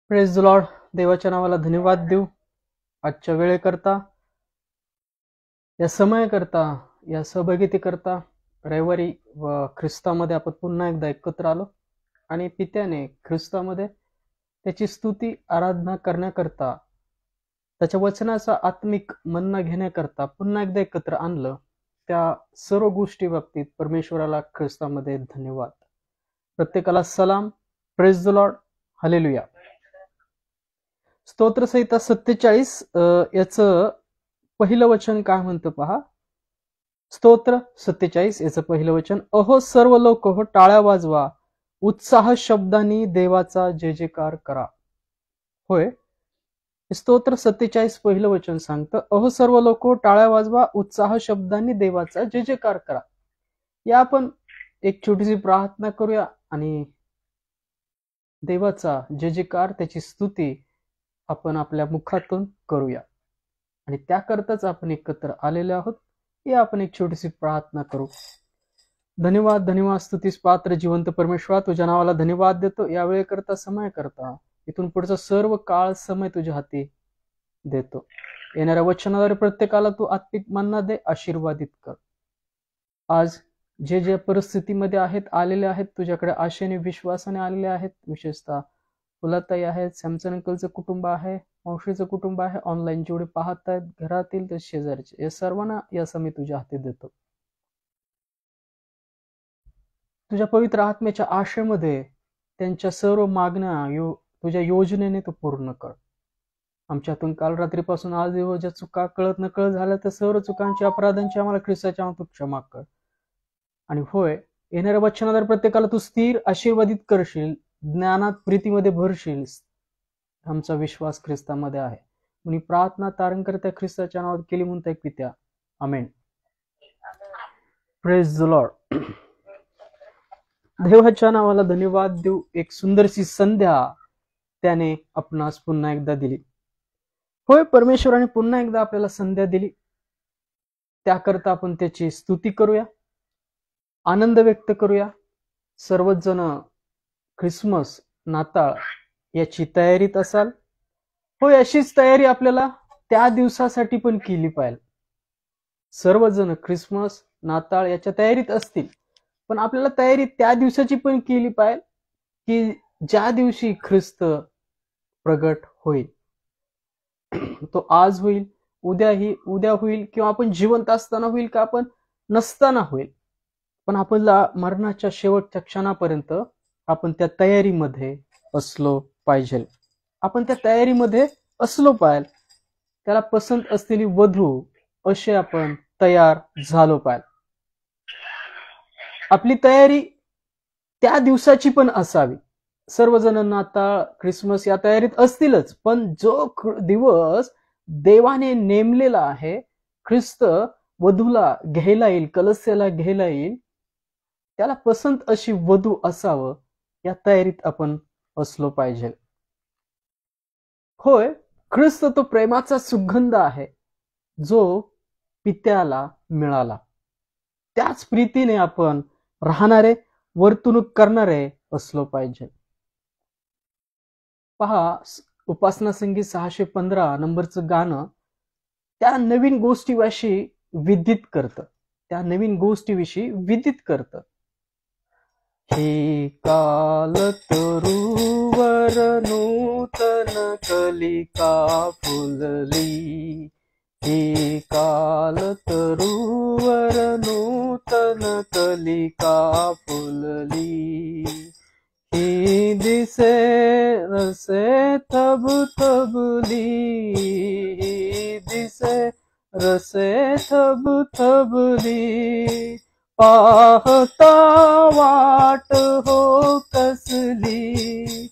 Praise the Lord. देवाच्या नावाला धन्यवाद देऊ. आजच्या वेळेकरता, या समयाकरता, या सहभागितेकरता रविवारी व ख्रिस्तामध्ये आपण पुन्हा एकदा एकत्र आलो आणि पित्याने ख्रिस्तामध्ये त्याची स्तुती आराधना करण्याकरता, त्याच्या वचनाचा आत्मिक मन्ना घेण्याकरता पुन्हा एकदा एकत्र आणलं. त्या सर्व गोष्टी बाबतीत परमेश्वराला ख्रिस्तामध्ये धन्यवाद. प्रत्येकाला सलाम. Praise the Lord. हालेलुया. स्तोत्रसंहिता 47 याचं पहिलं वचन काय म्हणतं पहा. स्तोत्र 47 याचं पहिलं वचन, अहो सर्व लोक हो टाळ्या वाजवा, उत्साह शब्दांनी देवाचा जय जयकार करा. होय, स्तोत्र 47 पहिलं वचन सांगतं, अहो सर्व लोक टाळ्या वाजवा, उत्साह शब्दांनी देवाचा जय जयकार करा. या आपण एक छोटीशी प्रार्थना करूया आणि देवाचा जय जयकार, त्याची स्तुती आपण आपल्या मुखातून करूया. आणि त्याकरताच आपण एकत्र आलेले आहोत. या आपण एक छोटीशी प्रार्थना करू. धन्यवाद, धन्यवाद, स्तुतीस पात्र जिवंत परमेश्वरा, तुझ्या नावाला धन्यवाद देतो. या वेळेकरता, समयाकरता, इथून पुढचा सर्व काळ समय तुझ्या हाती देतो. येणाऱ्या वचनाद्वारे प्रत्येकाला तू आत्मिक मन्ना दे, आशीर्वादित कर. आज जे जे परिस्थितीमध्ये आहेत, आलेले आहेत, तुझ्याकडे आशेने विश्वासाने आलेले आहेत. विशेषतः फुलाताई आहेत, सॅमसन अंकलचं कुटुंब आहे, मावशीचं कुटुंब आहे, ऑनलाईन जेवढे पाहत आहेत, घरातील तर शेजारचे, या सर्वांना या समय तुझ्या हाती देतो. तुझ्या पवित्र आत्म्याच्या आशेमध्ये त्यांच्या सर्व मागण्या तुझ्या योजनेने तू पूर्ण कर. आमच्या हातून काल रात्रीपासून आज दिवस ज्या चुका कळत न कळत झाल्या, त्या सर्व चुकांची, अपराधांची आम्हाला ख्रिस्ताच्या नावात क्षमा कर. आणि होय, येणाऱ्या वचनाद्वारे प्रत्येकाला तू स्थिर आशीर्वादित करशील, ज्ञानात प्रीतीमध्ये भरशील. आमचा विश्वास ख्रिस्तामध्ये आहे. म्हणून प्रार्थना तारणकर्त्या ख्रिस्ताच्या नावात केली म्हणता एक पित्या, आमेन. Praise the Lord. देवाच्या नावाला धन्यवाद देऊ. एक सुंदरशी संध्या त्याने आपणास पुन्हा एकदा दिली. होय, परमेश्वराने पुन्हा एकदा आपल्याला संध्या दिली. त्याकरता आपण त्याची स्तुती करूया, आनंद व्यक्त करूया. सर्वच जण ख्रिसमस, नाताळ याची तयारीत असाल. होय, अशीच तयारी आपल्याला त्या दिवसासाठी पण केली पाहिजे. सर्वजण ख्रिसमस, नाताळ याच्या तयारीत असतील, पण आपल्याला तयारी त्या दिवसाची पण केली पाहिजे की ज्या दिवशी ख्रिस्त प्रगट होईल. तो आज होईल, उद्या होईल, किंवा आपण जिवंत असताना होईल, का आपण नसताना होईल, पण आपल्याला मरणाच्या शेवटच्या क्षणापर्यंत आपण त्या तयारीमध्ये असलो पाहिजे. आपण त्या तयारीमध्ये असलो पाहिजे. त्याला पसंत असलेली वधू असे आपण तयार झालो पाहिजे. आपली तयारी त्या दिवसाची पण असावी. सर्वजण नाताळ, ख्रिसमस या तयारीत असतीलच, पण जो दिवस देवाने नेमलेला आहे, ख्रिस्त वधूला घ्यायला येईल, कलस्याला घ्यायला येईल, त्याला पसंत अशी वधू असावं, या तयारीत आपण असलो पाहिजे. होय, ख्रिस्त तो प्रेमाचा सुगंध आहे जो पित्याला मिळाला. त्याच प्रीतीने आपण राहणारे, वर्तणूक करणारे असलो पाहिजे. पहा, उपासना संगीत 615 नंबरचं गाणं त्या नवीन गोष्टीविषयी विदित करतं. त्या नवीन गोष्टीविषयी विदित करतं. हे काल तरुवर नूतन कलिका फुलली, हे काल तरुवर नूतन कलिका फुलली, ही दिसे रसे थबथबली, ही दिसे रसे थबथबली, पाहता वाट हो कसली,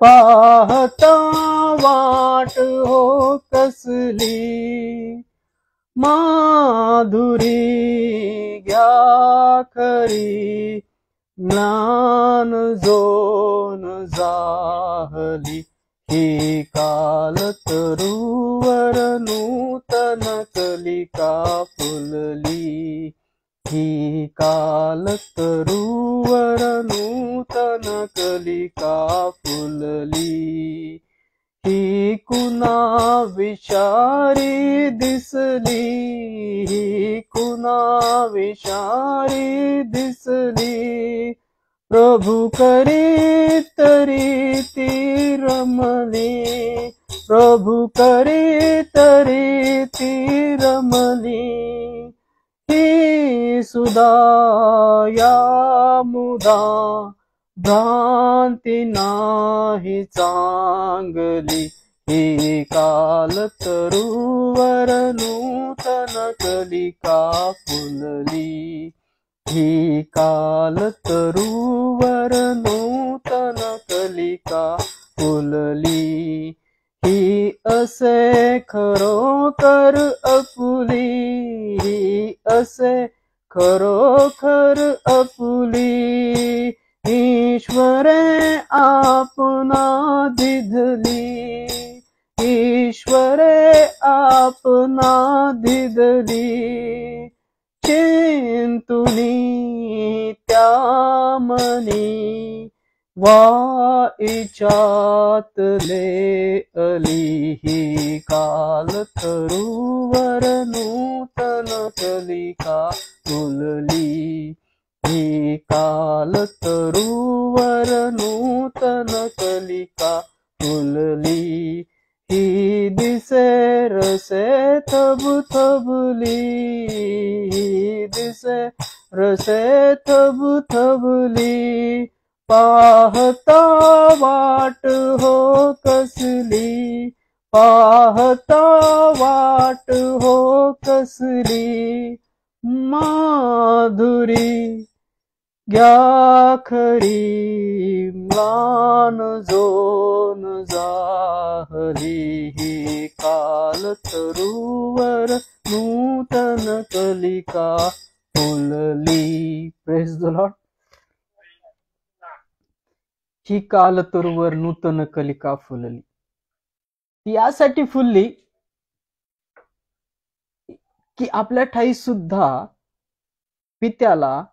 पाहता वाट हो कसली, माधुरी घ्या खरी, ज्ञान जोन जाहली, ही काल तरुवर नूतन कलिका फुलली, ही काल तरुवर नूतन कलिका फुलली, ही कुणा विचारी दिसली, ही कुणा विचारी दिसली, प्रभु करी तरी ती रमली, प्रभु करी तरी ती रमली, ही सुधा या मुदा भ्रांती नाही चांगली, ही काल तरुवर नूतन कलिका फुलली, ही काल तरुवर नूतन कलिका फुलली, ही असे खरोखर आपुली, ही असे खरोखर आपुली, ईश्वरे आपणा दिधली, ईश्वरे आपणा दिधली, चिंतुनी त्या मनी वाईच्यातले अली, ही काल तरुवर नूतन कलिका फुलली, ही काल तरुवर नूतन कलिका फुलली, ही दिसे रसे थबथबली, ही दिसे रसे थबथबली, पाहता वाट हो कसली, पाहता वाट हो कसली, माधुरी घ्या खरी मान जोन जाहली, ही काल तरुवर नूतन कलिका फुलली. Praise the Lord. ही काल तरुवर नूतन कलिका फुलली, ती यासाठी फुलली की आपल्या ठाई सुद्धा पित्याला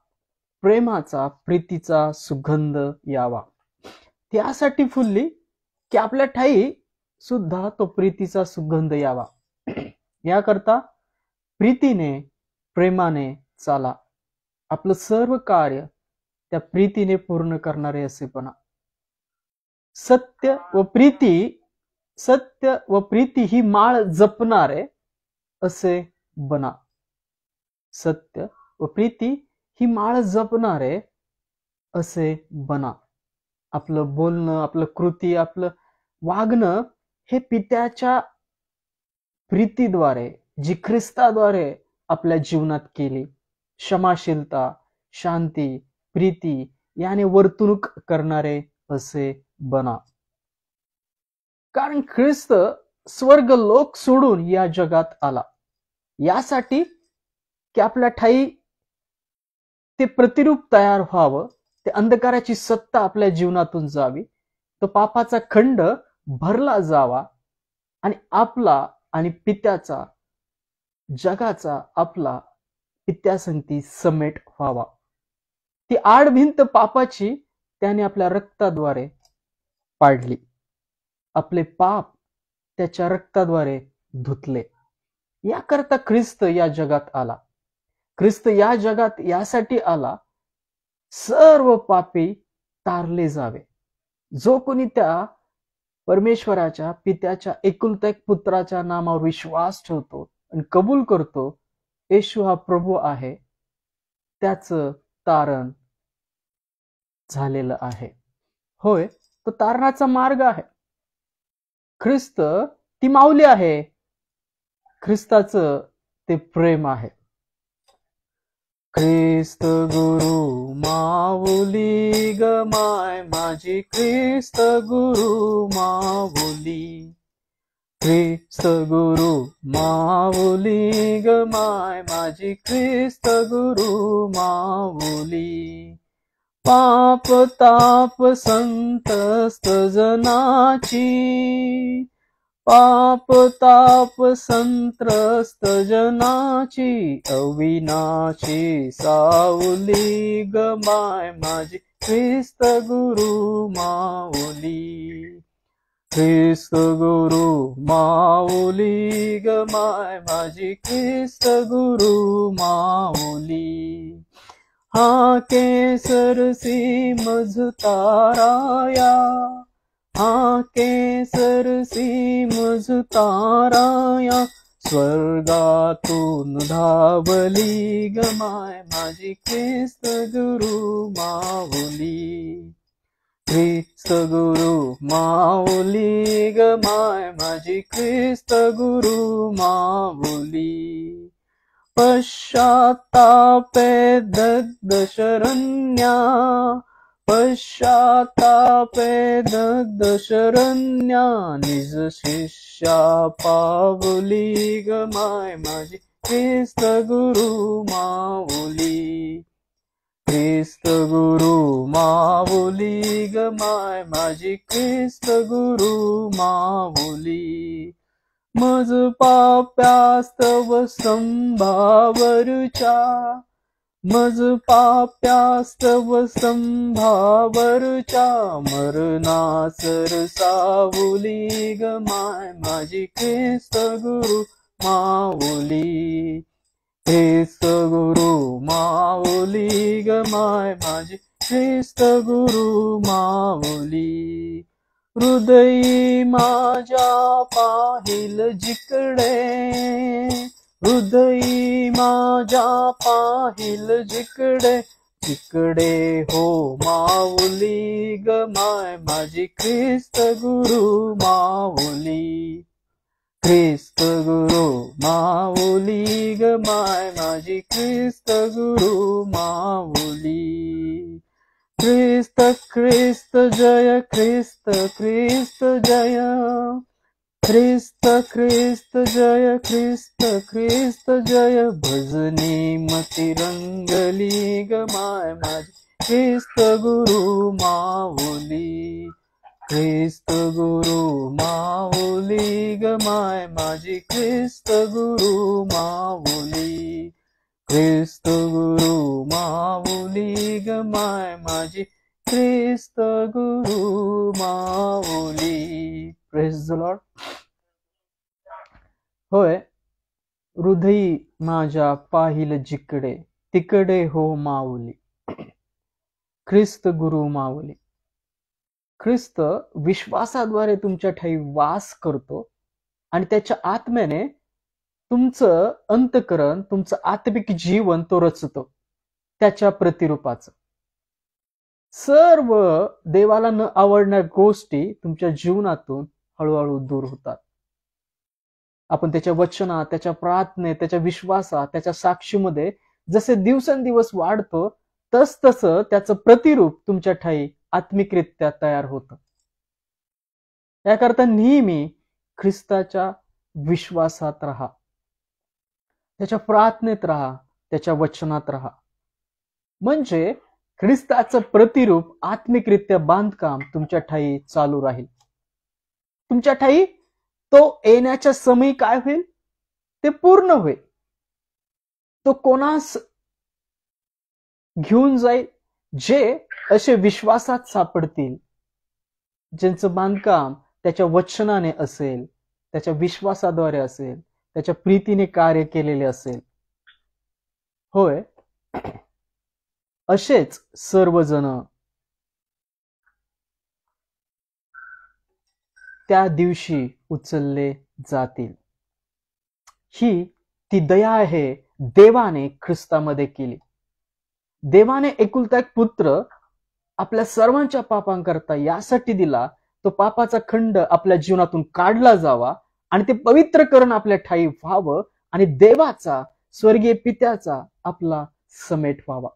प्रेमाचा प्रीतीचा सुगंध यावा. त्यासाठी फुलली की आपल्या ठाई सुद्धा तो प्रीतीचा सुगंध यावा. याकरता प्रीतीने प्रेमाने चाला, आपलं सर्व कार्य त्या प्रीतीने पूर्ण करणारे असेपणा. सत्य व प्रीती ही माळ जपणारे असे बना. सत्य व प्रीती ही माळ जपणारे असे बना. आपलं बोलणं, आपलं कृती, आपलं वागणं हे पित्याच्या प्रीतीद्वारे, जी ख्रिस्ताद्वारे आपल्या जीवनात केली, क्षमाशीलता, शांती, प्रीती याने वर्तणूक करणारे असे बना. कारण ख्रिस्त स्वर्ग लोक सोडून या जगात आला यासाठी की आपल्या ठाई ते प्रतिरूप तयार व्हावं, ते अंधकाराची सत्ता आपल्या जीवनातून जावी, तो पापाचा खंड भरला जावा आणि आपला आणि पित्याचा, जगाचा आपला पित्यासंगती समेट व्हावा. ती आडभिंत पापाची त्याने आपल्या रक्ताद्वारे पाडली. आपले पाप त्याच्या रक्ताद्वारे धुतले. याकरता ख्रिस्त या जगात आला. ख्रिस्त या जगात यासाठी आला, सर्व पापी तारले जावे. जो कोणी त्या परमेश्वराच्या पित्याच्या एकुलता एक पुत्राच्या नामावर विश्वास ठेवतो आणि कबूल करतो येशू हा प्रभू आहे, त्याचं तारण झालेलं आहे. होय, तो तारणाचा मार्ग आहे. ख्रिस्त ती माऊली आहे. ख्रिस्ताचं ते प्रेम आहे. ख्रिस्त गुरु माऊली ग माय माझी, ख्रिस्त गुरु माऊली, ख्रिस्त गुरु माऊली ग माय माझी, ख्रिस्त गुरु माऊली. पाप ताप संतस्त जनाची, पाप ताप संत्रस्त जनाची अविनाशी सावली गमाय माझी ख्रिस्त गुरु माऊली. ख्रिस्त गुरु माऊली गमाय माझी ख्रिस्त गुरु माऊली. हा केसर सी मझताराया, हा केसर सी मझताराया स्वर्गातून धावली गमाय माझी ख्रिस्त गुरु माऊली. ख्रिस्त गुरु माऊली गमाय माझी ख्रिस्त गुरु माऊली. पश्चातापे दग्ध शरण्या, पश्चातापे दग्ध शरण्या निज शिष्या पावली गमाय माझी ख्रिस्त गुरु माऊली. ख्रिस्त गुरु माऊली गमाय माझी ख्रिस्त गुरु माऊली. मज पाप्यास्तव संभावरच्या, मज पाप्यास्तव संभावरच्या मरणासर सावली गमाय माझी ख्रिस्त गुरु माऊली. ख्रिस्त गुरु माऊली गमाय माझी ख्रिस्त गुरु माऊली. हृदयी माझ्या पाहिल जिकडे, हृदयी माझ्या पाहिल जिकडे, तिकडे हो माऊली गमाय माझी ख्रिस्त गुरु माऊली. ख्रिस्त गुरु माऊली गमाय माझी ख्रिस्त गुरु माऊली. ख्रिस्त ख्रिस्त जय, ख्रिस्त ख्रिस्त जय, ख्रिस्त ख्रिस्त जय, ख्रिस्त ख्रिस्त जय भजनी मती रंगली गमाय माझी ख्रिस्त गुरु माऊली. ख्रिस्त गुरु माऊली गमाय माझी ख्रिस्त गुरु माऊली. ख्रिस्त गुरु माऊली गमाय माझी ख्रिस्त गुरु माऊली. Praise the Lord. होय, हृदयी माझ्या पाहिल जिकडे, तिकडे हो माऊली. ख्रिस्त गुरु माऊली. ख्रिस्त विश्वासाद्वारे तुमच्या ठाई वास करतो आणि त्याच्या आत्म्याने तुमचं अंतकरण, तुमचं आत्मिक जीवन तो रचतो. त्याच्या प्रतिरूपाचं सर्व देवाला न आवडणाऱ्या गोष्टी तुमच्या जीवनातून हळूहळू दूर होतात. आपण त्याच्या वचनात, त्याच्या प्रार्थनेत, त्याच्या विश्वासात, त्याच्या साक्षीमध्ये जसे दिवसेंदिवस वाढतो तस तसं त्याचं प्रतिरूप तुमच्या ठाई आत्मिकरित्या तयार होतं. याकरता नेहमी ख्रिस्ताच्या विश्वासात राहा, त्याच्या प्रार्थनेत राहा, त्याच्या वचनात राहा. म्हणजे ख्रिस्ताचं प्रतिरूप आत्मिकरित्या बांधकाम तुमच्या ठाई चालू राहील. तुमच्या ठाई तो येण्याच्या समयी काय होईल ते पूर्ण होईल. तो कोणास घेऊन जाईल जे असे विश्वासात सापडतील, ज्यांचं बांधकाम त्याच्या वचनाने असेल, त्याच्या विश्वासाद्वारे असेल, त्याच्या प्रीतीने कार्य केलेले असेल. होय, असेच सर्वजण त्या दिवशी उचलले जातील. ही ती दया आहे देवाने ख्रिस्तामध्ये केली. देवाने एकुलता एक पुत्र आपल्या सर्वांच्या पापांकरता यासाठी दिला, तो पापाचा खंड आपल्या जीवनातून काढला जावा आणि ते पवित्रकरण आपल्या ठाई व्हावं आणि देवाचा, स्वर्गीय पित्याचा आपला समेट व्हावा.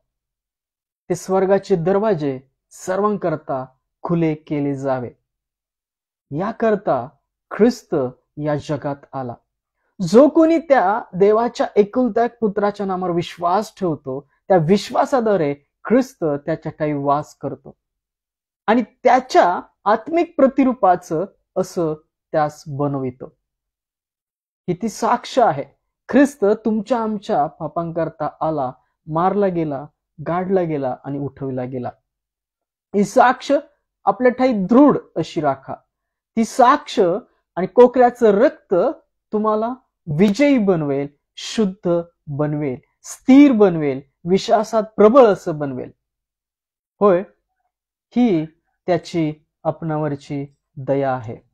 ते स्वर्गाचे दरवाजे सर्वांकरता खुले केले जावे. याकरता ख्रिस्त या जगात आला. जो कोणी त्या देवाच्या एकुलता एक पुत्राच्या नावावर विश्वास ठेवतो, त्या विश्वासाद्वारे ख्रिस्त त्याच्या ठाई वास करतो आणि त्याच्या आत्मिक प्रतिरूपाचं असं त्यास बनवितो. किती साक्ष आहे. ख्रिस्त तुमच्या आमच्या पापांकरता आला, मारला गेला, गाडला गेला आणि उठविला गेला. ही साक्ष आपल्या ठाई दृढ अशी राखा. ती साक्ष आणि कोकऱ्याचं रक्त तुम्हाला विजयी बनवेल, शुद्ध बनवेल, स्थिर बनवेल, विश्वासात प्रबळ असं बनवेल. होय, ही त्याची आपणावरची दया आहे.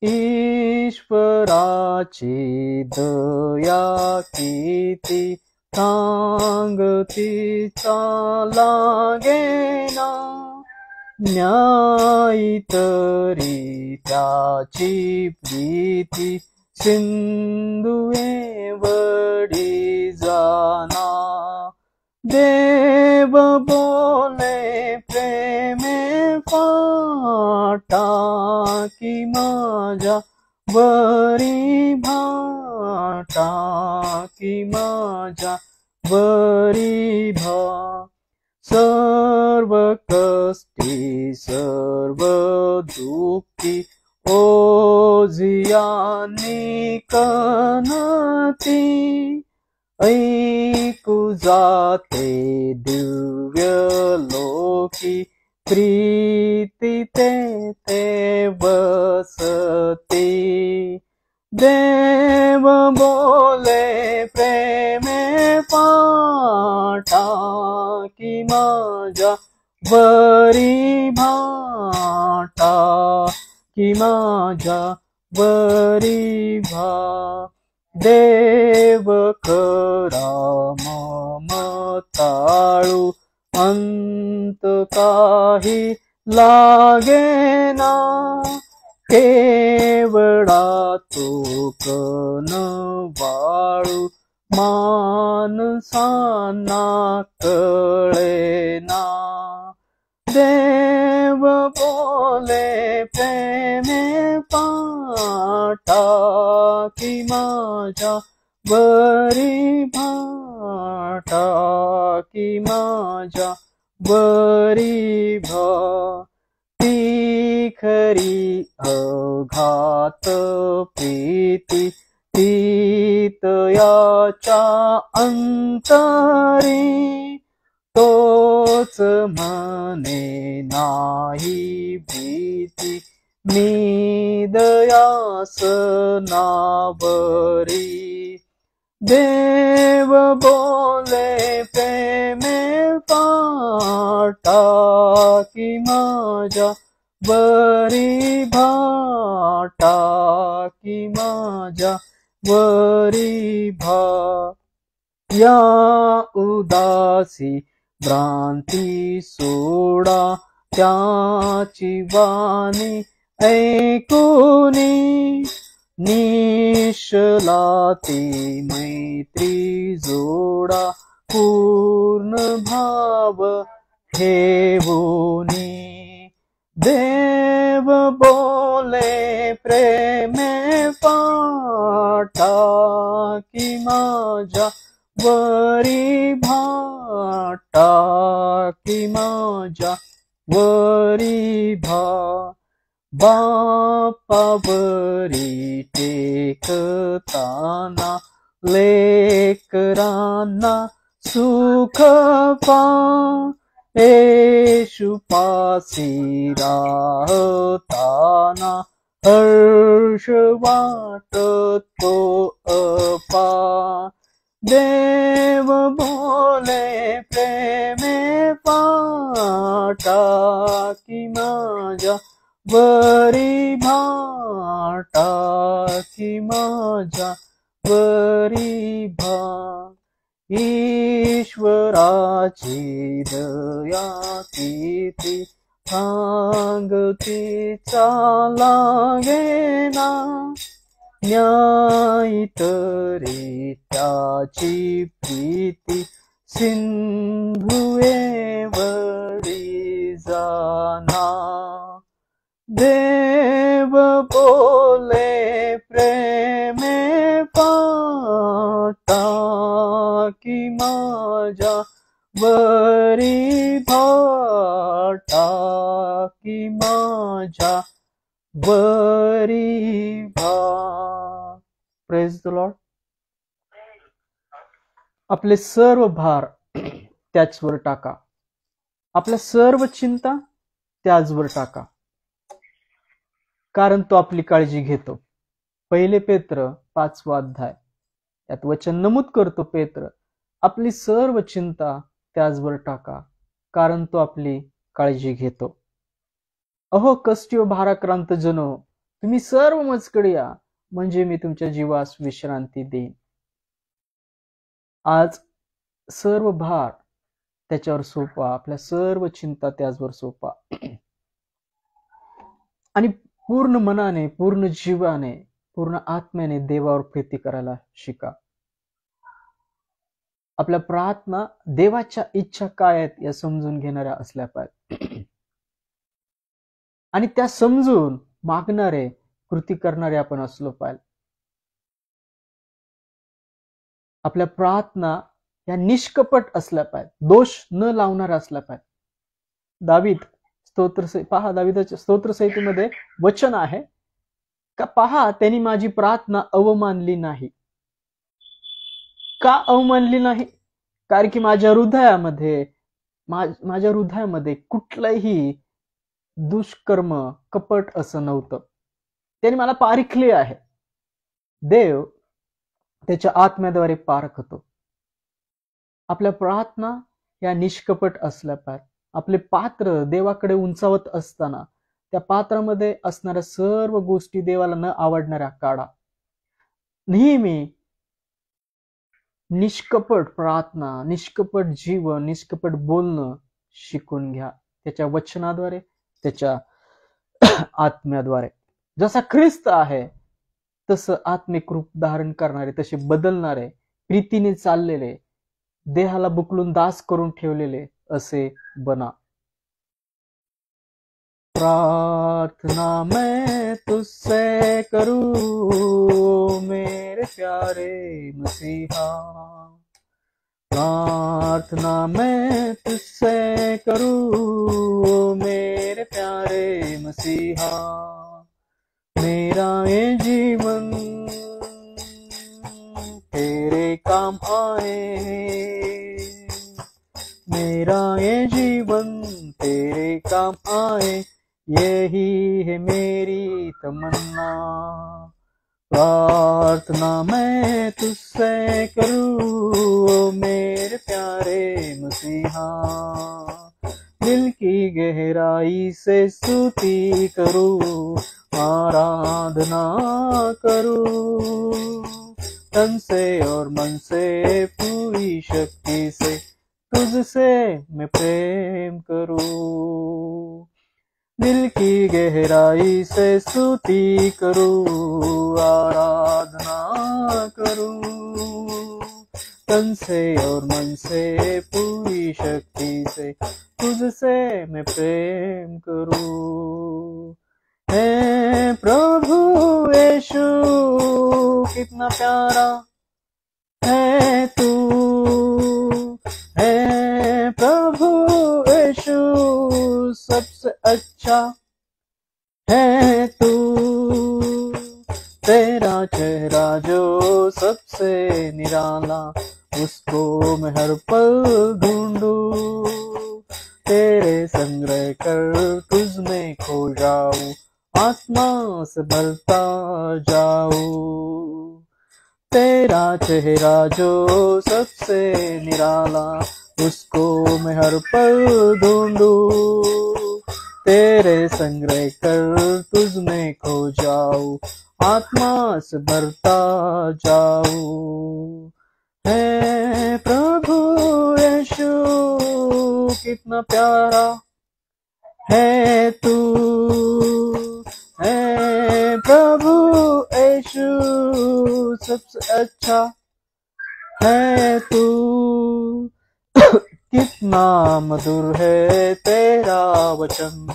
ईश्वराची दया किती सांगतीचा लागेना, न्यायी तरी त्याची प्रीती सिंधुए वडी जाना. देव बोले प्रेमे फाटा की माझ्या वरी भाटा की माझ्या वरी भा. सर्व कष्टी सर्व दुःखी ओझियानी कनती, ऐकू जाते दिव्य लोकी प्रीती ते बसती. देव बोले प्रेमे पाटा की माझ्या वरी भाटा की माझ्या वरी भा. देव करा ममताळू अंत काही लागेना, केवळा तो कन वाळू माणसांना कळेना. देव बोले प्रेमे पाटा की माझ्या वरी भाटा की माझ्या वरी भा. ती खरी अघात प्रीती ती तयाच्या अंतरी, तोच म्हणे नाही भीती मी दयास नावरी. देव बोले प्रेमे पाटा की माझ्या वरी भाटा की माझ्या वरी भा. या उदासी भ्रांती सोडा, त्याची वाणी ऐकूनी, निशलाती मैत्री जोडा, पूर्ण भाव ठेवूनी. देव बोले प्रेमे पाटा की माझ्या वरी भाटा की माझ्या वरी भा. बापावरी टेकताना लेकरांना सुख पा. येशूपासी राहताना हर्ष वाटतो अपा. देव बोले प्रेमे पाटा की माझ्या वरी भाटा की माझ्या वरी भा. ईश्वराची दया किती सांगतीचा लागेना, न्यायी तरी त्याची प्रीती सिंधुए वडी जाना. देव बोले प्रेमे पाटा की माझ्या वरी भाटा की माझ्या वरी भार. Praise the Lord. आपले सर्व भार त्याचवर टाका. आपल्या सर्व चिंता त्याचवर टाका, कारण तो आपली काळजी घेतो. पहिले पेत्र 5वा अध्याय यात वचन नमूद करतो पेत्र, आपली सर्व चिंता त्याचवर टाका, कारण तो आपली काळजी घेतो. अहो कष्टी व भाराक्रांत जनो, तुम्ही सर्व माझकडे या, म्हणजे मी तुमच्या जीवास विश्रांती देईन. आज सर्व भार त्याच्यावर सोपा, आपल्या सर्व चिंता त्याचवर सोपा आणि पूर्ण मनाने, पूर्ण जीवाने, पूर्ण आत्म्याने देवावर प्रीती करायला शिका. आपल्या प्रार्थना देवाच्या इच्छा काय आहेत या समजून घेणाऱ्या असल्या पाहिजे आणि त्या समजून मागणारे, कृती करणारे आपण असलो पाहिजे. आपल्या प्रार्थना या निष्कपट असल्या पाहिजे, दोष न लावणाऱ्या असल्या पाहिजे. दावीद पहा, दावीदाच्या स्तोत्रसंहितेमध्ये वचन आहे का, पहा त्यांनी माझी प्रार्थना अवमानली नाही. का अवमानली नाही? कारण की माझ्या हृदयामध्ये कुठलंही दुष्कर्म, कपट असं नव्हतं. त्यांनी मला पारखले आहे. देव त्याच्या आत्म्याद्वारे पारखतो. आपल्या प्रार्थना या निष्कपट असल्या पाहिजे. आपले पात्र देवाकडे उंचावत असताना त्या पात्रामध्ये असणाऱ्या सर्व गोष्टी देवाला न आवडणाऱ्या काढा. नेहमी निष्कपट प्रार्थना, निष्कपट जीवन, निष्कपट बोलणं शिकून घ्या, त्याच्या वचनाद्वारे, त्याच्या आत्म्याद्वारे. जसा ख्रिस्त आहे तसं आत्मिक रूप धारण करणारे, तसे बदलणारे, प्रीतीने चाललेले, देहाला बुकलून दास करून ठेवलेले असे बना. प्रार्थना मैं तुझसे करूं मेरे प्यारे मसीहा, प्रार्थना मैं तुझसे करूं मेरे प्यारे मसीहा, मेरा ये जीवन तेरे काम आए, मेरा ये जीवन तेरे काम आए, यही है मेरी तमन्ना. प्रार्थना मैं तुझसे करूं मेरे प्यारे मसीहा, दिल की गहराई से स्तुति करूं, आराधना करूं, तन से और मन से पूरी शक्ति से तुझसे मैं प्रेम करूं. दिल की गहराई से स्तुति करूं, आराधना करूं, तन से और मन से पूरी शक्ति से तुझसे मैं प्रेम करूं. है प्रभु यीशु कितना प्यारा है तू, है प्रभु यीशु सबसे अच्छा है तू, तेरा चेहरा जो सबसे निराला, उसको मैं हर पल ढूंढूं, तेरे संग रहकर तुझ में खो जाऊं, आत्मा से भरता जाऊं. तेरा चेहरा जो सबसे निराला, उसको मैं हर पल ढूंढूं, तेरे संग रहकर तुझ में खो जाऊं, आत्मा से भरता जाऊं. है प्रभु यीशु कितना प्यारा है तू, है प्रभु यीशु सबसे अच्छा है तू. कितना मधुर है तेरा वचन,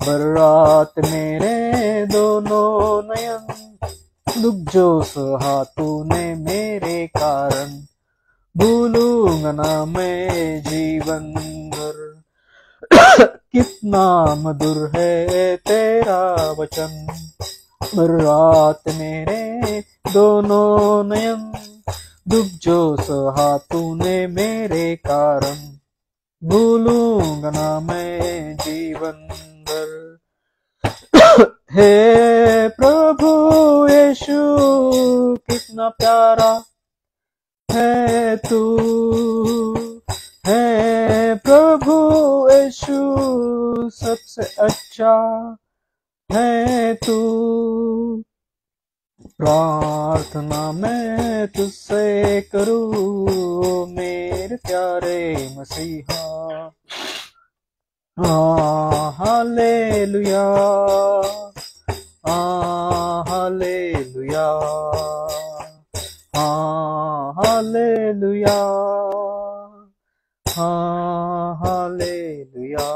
भर रात मेरे दोनों नयन, दुख जो सहा तूने मेरे कारण, भूलूंगा ना मैं जीवन भर. कितना मधुर है तेरा वचन, रात मेरे दोनों नयन, दुख जो सहा तूने मेरे कारण, भूलूंगा ना मैं जीवन भर। हे प्रभु यीशु कितना प्यारा है तू, है प्रभु यीशु सबसे अच्छा है तू। प्रार्थना मैं तुझसे करूं मेरे प्यारे मसीहा, हालेलुया, हालेलुया, हालेलुया, हालेलुया।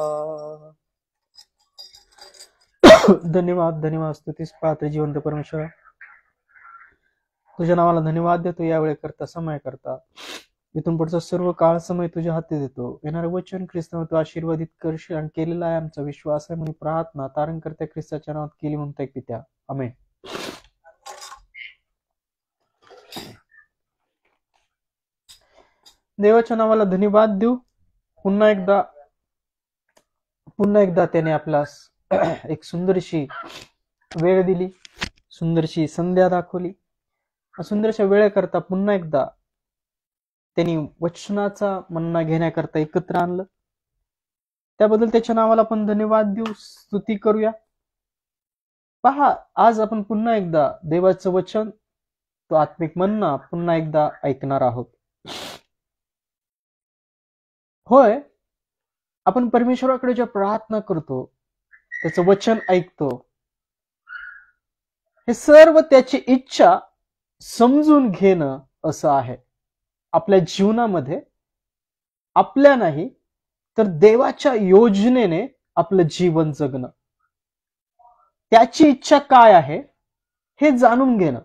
धन्यवाद, धन्यवाद, स्तुतीस पात्र जिवंत परमेश्वरा, तुझ्या नावाला धन्यवाद देतो यावेळी करता, समय करता। इथून पुढचा सर्व काळ समय तुझ्या हाती देतो। येणारे वचन ख्रिस्तावर तू आशीर्वादित करशील आणि केलेला आहे आमचा विश्वास आहे म्हणून प्रार्थना तारण करता ख्रिस्ताच्या नावात केली म्हणता पित्या, आमेन। देवाच्या नावाला धन्यवाद देऊ। पुन्हा एकदा त्याने आपल्यास एक सुंदरशी वेळ दिली, सुंदरशी संध्या दाखवली। सुंदरशा वेळेकरता पुन्हा एकदा त्यांनी वचनाचा मन्ना घेण्याकरता एकत्र आणलं, त्याबद्दल त्याच्या नावाला आपण धन्यवाद देऊ, स्तुती करूया। पहा, आज आपण पुन्हा एकदा देवाचं वचन, तो आत्मिक मन्ना पुन्हा एकदा ऐकणार आहोत। होय, आपण परमेश्वराकडे ज्या प्रार्थना करतो, त्याचं वचन ऐकतो, हे सर्व त्याची इच्छा समजून घेणं असं आहे। आपल्या जीवनामध्ये आपल्या नाही तर देवाच्या योजनेने आपलं जीवन जगणं, त्याची इच्छा काय आहे हे जाणून घेणं।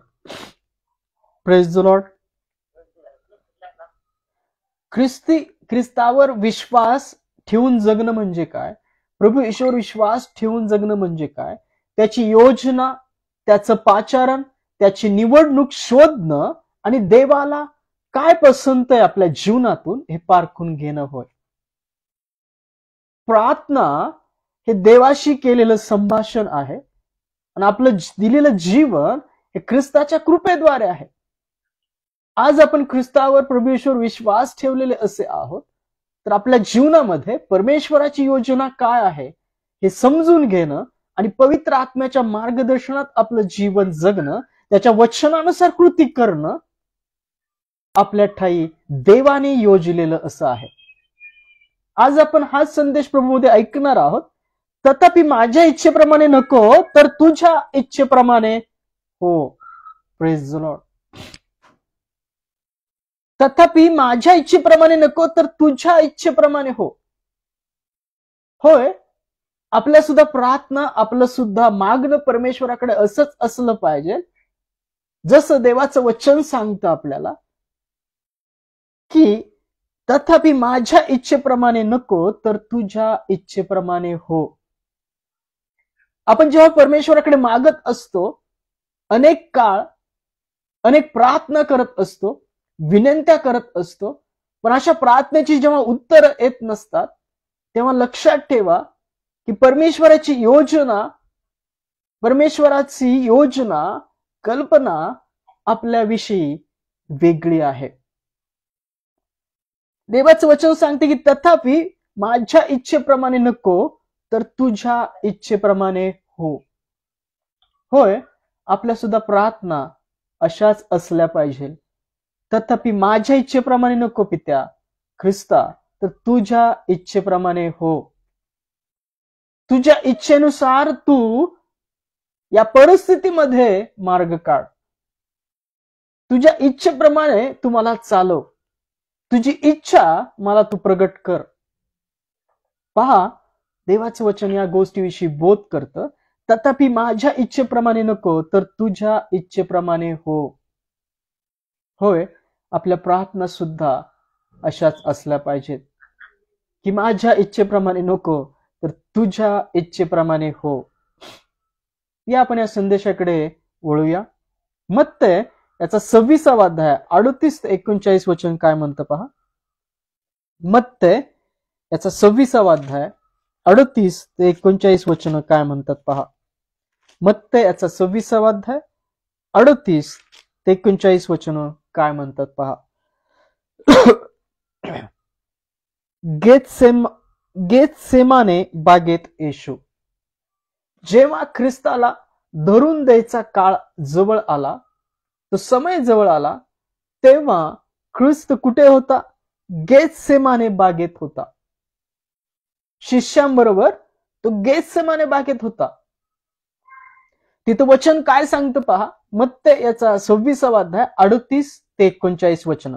Praise the Lord. ख्रिस्तावर विश्वास ठेवून जगणं म्हणजे काय, प्रभू ईश्वर विश्वास ठेवून जगणं म्हणजे काय, त्याची योजना, त्याचं पाचारण, त्याची निवडणूक शोधणं आणि देवाला काय पसंत आहे आपल्या जीवनातून हे पारखून घेणं होय। प्रार्थना हे देवाशी केलेलं संभाषण आहे आणि आपलं दिलेलं जीवन हे ख्रिस्ताच्या कृपेद्वारे आहे। आज आपण ख्रिस्तावर प्रभू ईश्वर विश्वास ठेवलेले असे आहोत, तर आपल्या जीवनामध्ये परमेश्वराची योजना काय आहे हे समजून घेणं आणि पवित्र आत्म्याच्या मार्गदर्शनात आपलं जीवन जगणं, त्याच्या वचनानुसार कृती करणं आपल्या ठाई देवाने योजलेलं असं आहे। आज आपण हा संदेश प्रभूमध्ये ऐकणार आहोत। तथापि माझ्या इच्छेप्रमाणे नको तर तुझ्या इच्छेप्रमाणे हो। Praise the Lord. तथापि माझ्या इच्छेप्रमाणे नको तर तुझ्या इच्छेप्रमाणे हो। होय, आपल्या सुद्धा प्रार्थना, आपलं सुद्धा मागणं परमेश्वराकडे असंच असलं पाहिजे, जसं देवाचं वचन सांगतं आपल्याला की तथापि माझ्या इच्छेप्रमाणे नको तर तुझ्या इच्छेप्रमाणे हो। आपण जेव्हा परमेश्वराकडे मागत असतो, अनेक काळ अनेक प्रार्थना करत असतो, विनंत्या करत असतो, पण अशा प्रार्थनेची जेव्हा उत्तर येत नसतात, तेव्हा लक्षात ठेवा की परमेश्वराची योजना, कल्पना आपल्याविषयी वेगळी आहे। देवाचं वचन सांगते की तथापि माझ्या इच्छेप्रमाणे नको तर तुझ्या इच्छेप्रमाणे हो। होय, आपल्या सुद्धा प्रार्थना अशाच असल्या पाहिजे। तथापि माझ्या इच्छेप्रमाणे नको पित्या ख्रिस्ता, तर तुझ्या इच्छेप्रमाणे हो। तुझ्या इच्छेनुसार तू या परिस्थितीमध्ये मार्ग काढ, तुझ्या इच्छेप्रमाणे तू मला चालव, तुझी इच्छा मला तू प्रगट कर। पहा, देवाचं वचन या गोष्टीविषयी बोध करतं। तथापि माझ्या इच्छेप्रमाणे नको तर तुझ्या इच्छेप्रमाणे हो। होय, आपल्या प्रार्थना सुद्धा अशाच असल्या पाहिजेत की माझ्या इच्छेप्रमाणे नको तर तुझ्या इच्छेप्रमाणे हो. या आपण या संदेशाकडे वळूया. मत्ते याचा 26वा अध्याय 38 ते 39 वचन काय म्हणतं पहा. मत्ते याचा 26वा अध्याय 38 ते 39 वचन काय म्हणतात पहा. मत्ते याचा 26वा अध्याय 38 ते 39 वचन काय म्हणतात पहा. गेतसेमाने बागेत येशू. जेव्हा ख्रिस्ताला धरून द्यायचा काळ जवळ आला, तो समय जवळ आला, तेव्हा ख्रिस्त कुठे होता? गेतसेमाने बागेत होता. शिष्यांबरोबर तो गेतसेमाने बागेत होता. तिथं वचन काय सांगतं पहा. मत्ते याचा 26वा अध्याय 38 ते 39 वचन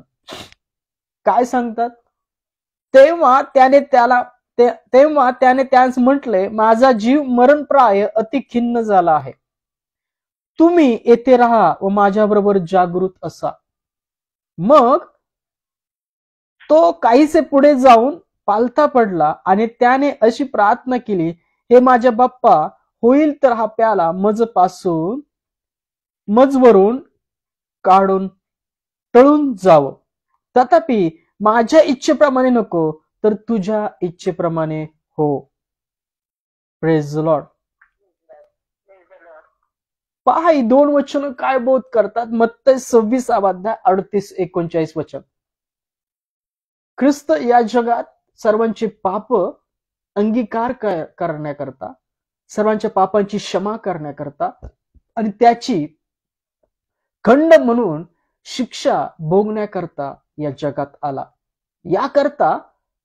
काय सांगतात. तेव्हा त्याने त्यास म्हटले, माझा जीव मरणप्राय अति खिन्न झाला आहे. तुम्ही येथे राहा व माझ्याबरोबर जागृत असा. मग तो काहीसे पुढे जाऊन पालथा पडला आणि त्याने अशी प्रार्थना केली, हे माझ्या बाप्पा, होईल तर हा प्याला मजवरून काढून टळून जावं. तथापि माझ्या इच्छेप्रमाणे नको, तर तुझ्या इच्छेप्रमाणे हो. Praise the Lord. पहा, ही दोन वचन काय बोध करतात. मत्ते 26वा अध्याय 38-39 वचन. ख्रिस्त या जगात सर्वांचे पाप अंगीकार करण्याकरता, सर्वांच्या पापांची क्षमा करण्याकरता आणि त्याची खंड म्हणून शिक्षा भोगण्याकरता या जगात आला. याकरता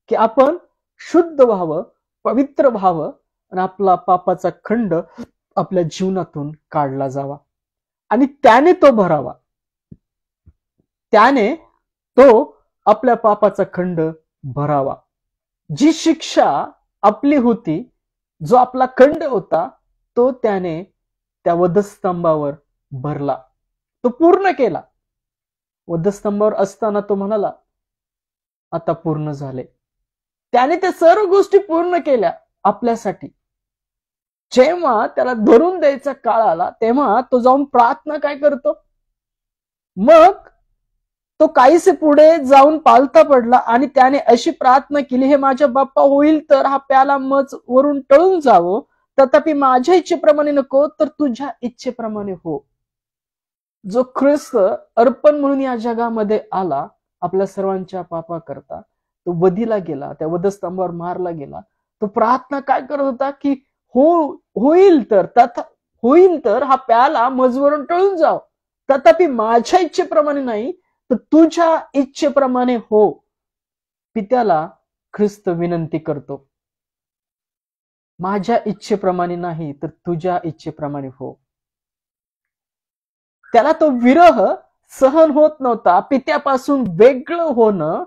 की आपण शुद्ध व्हावं, पवित्र व्हावं आणि आपला पापाचा खंड आपल्या जीवनातून काढला जावा आणि त्याने तो भरावा. त्याने तो आपल्या पापाचा खंड भरावा. जी शिक्षा आपली होती, जो आपला खंड होता, तो त्याने त्या वधस्तंभावर भरला, तो पूर्ण केला. वधस्तंभावर असताना तो म्हणाला, आता पूर्ण झाले. त्याने त्या सर्व गोष्टी पूर्ण केल्या आपल्यासाठी. जेव्हा त्याला धरून द्यायचा काळ आला, तेव्हा तो जाऊन प्रार्थना काय करतो. मग तो काहीसे पुढे जाऊन पालथा पडला आणि त्याने अशी प्रार्थना केली, हे माझ्या बाप्पा, होईल तर हा प्याला वरून टळून जावं, तथापि माझ्या इच्छेप्रमाणे नको, तर तुझ्या इच्छेप्रमाणे हो. जो ख्रिस्त अर्पण म्हणून या जगामध्ये आला, आपल्या सर्वांच्या पापा करता तो वधीला गेला, त्या वधस्तंभावर मारला गेला. तो प्रार्थना काय करत होता की होईल तर हा प्याला मजवरून टळून जाव, तथापि माझ्या इच्छेप्रमाणे नाही, तर तुझ्या इच्छेप्रमाणे हो. पित्याला ख्रिस्त विनंती करतो, माझ्या इच्छेप्रमाणे नाही, तर तुझ्या इच्छेप्रमाणे हो. त्याला तो विरह सहन होत नव्हता. पित्यापासून वेगळं होणं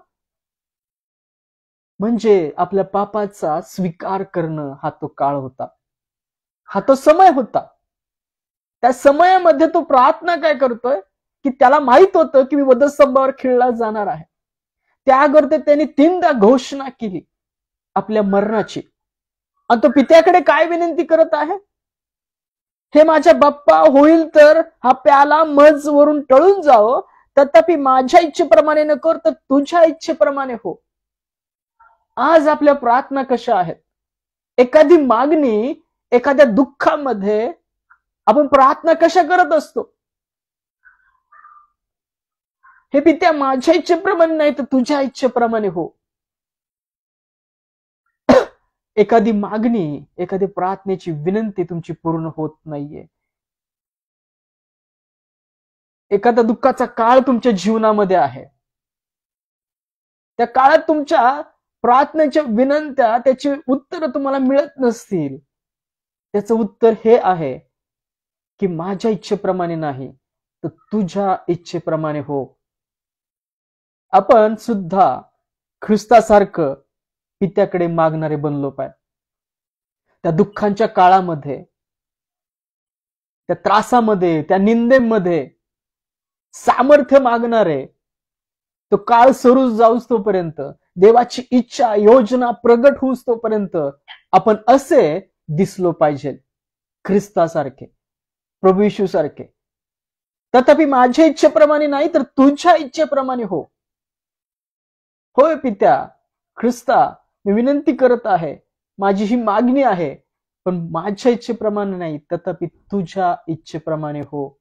म्हणजे आपल्या पापाचा स्वीकार करणं, हा तो काळ होता, हा तो समय होता. त्या समयामध्ये तो प्रार्थना काय करतोय की त्याला माहित होतं की मी वधस्तंभावर खिळला जाणार आहे. त्याकरता त्यांनी 3दा घोषणा केली आपल्या मरणाची. आणि तो पित्याकडे काय विनंती करत आहे, हे माझ्या बाप्पा, होईल तर हा प्याला मजवरून टळून जावं, तथापि माझ्या इच्छेप्रमाणे नको, तर तुझ्या इच्छेप्रमाणे हो. आज आपल्या प्रार्थना कशा आहेत? एखादी मागणी, एखाद्या दुःखामध्ये आपण प्रार्थना कशा करत असतो, हे पित्या, माझ्या इच्छेप्रमाणे नाही, तर तुझ्या इच्छेप्रमाणे हो. एखादी मागणी, एखादी प्रार्थनेची विनंती तुमची पूर्ण होत नाहीये. एखादा दुःखाचा काळ तुमच्या जीवनामध्ये आहे. त्या काळात तुमच्या प्रार्थनेच्या विनंत्या, त्याची उत्तर तुम्हाला मिळत नसतील. त्याचं उत्तर हे आहे की माझ्या इच्छेप्रमाणे नाही, तर तुझ्या इच्छेप्रमाणे हो. आपण सुद्धा ख्रिस्तासारखं पित्याकडे मागणारे बनलो पाहिजे. त्या दुःखांच्या काळामध्ये, त्या त्रासामध्ये, त्या निंदेमध्ये सामर्थ्य मागणारे, तो काळ सरू जाऊस तोपर्यंत, देवाची इच्छा योजना प्रगट होऊस तोपर्यंत आपण असे दिसलो पाहिजे, ख्रिस्तासारखे, प्रभू येशू सारखे. तथापि माझ्या इच्छेप्रमाणे नाही तर तुझ्या इच्छेप्रमाणे हो. होय पित्या, ख्रिस्ता, मी विनंती करत आहे, माझी ही मागणी आहे, पण माझ्या इच्छेप्रमाणे नाही तथापि तुझ्या इच्छेप्रमाणे हो.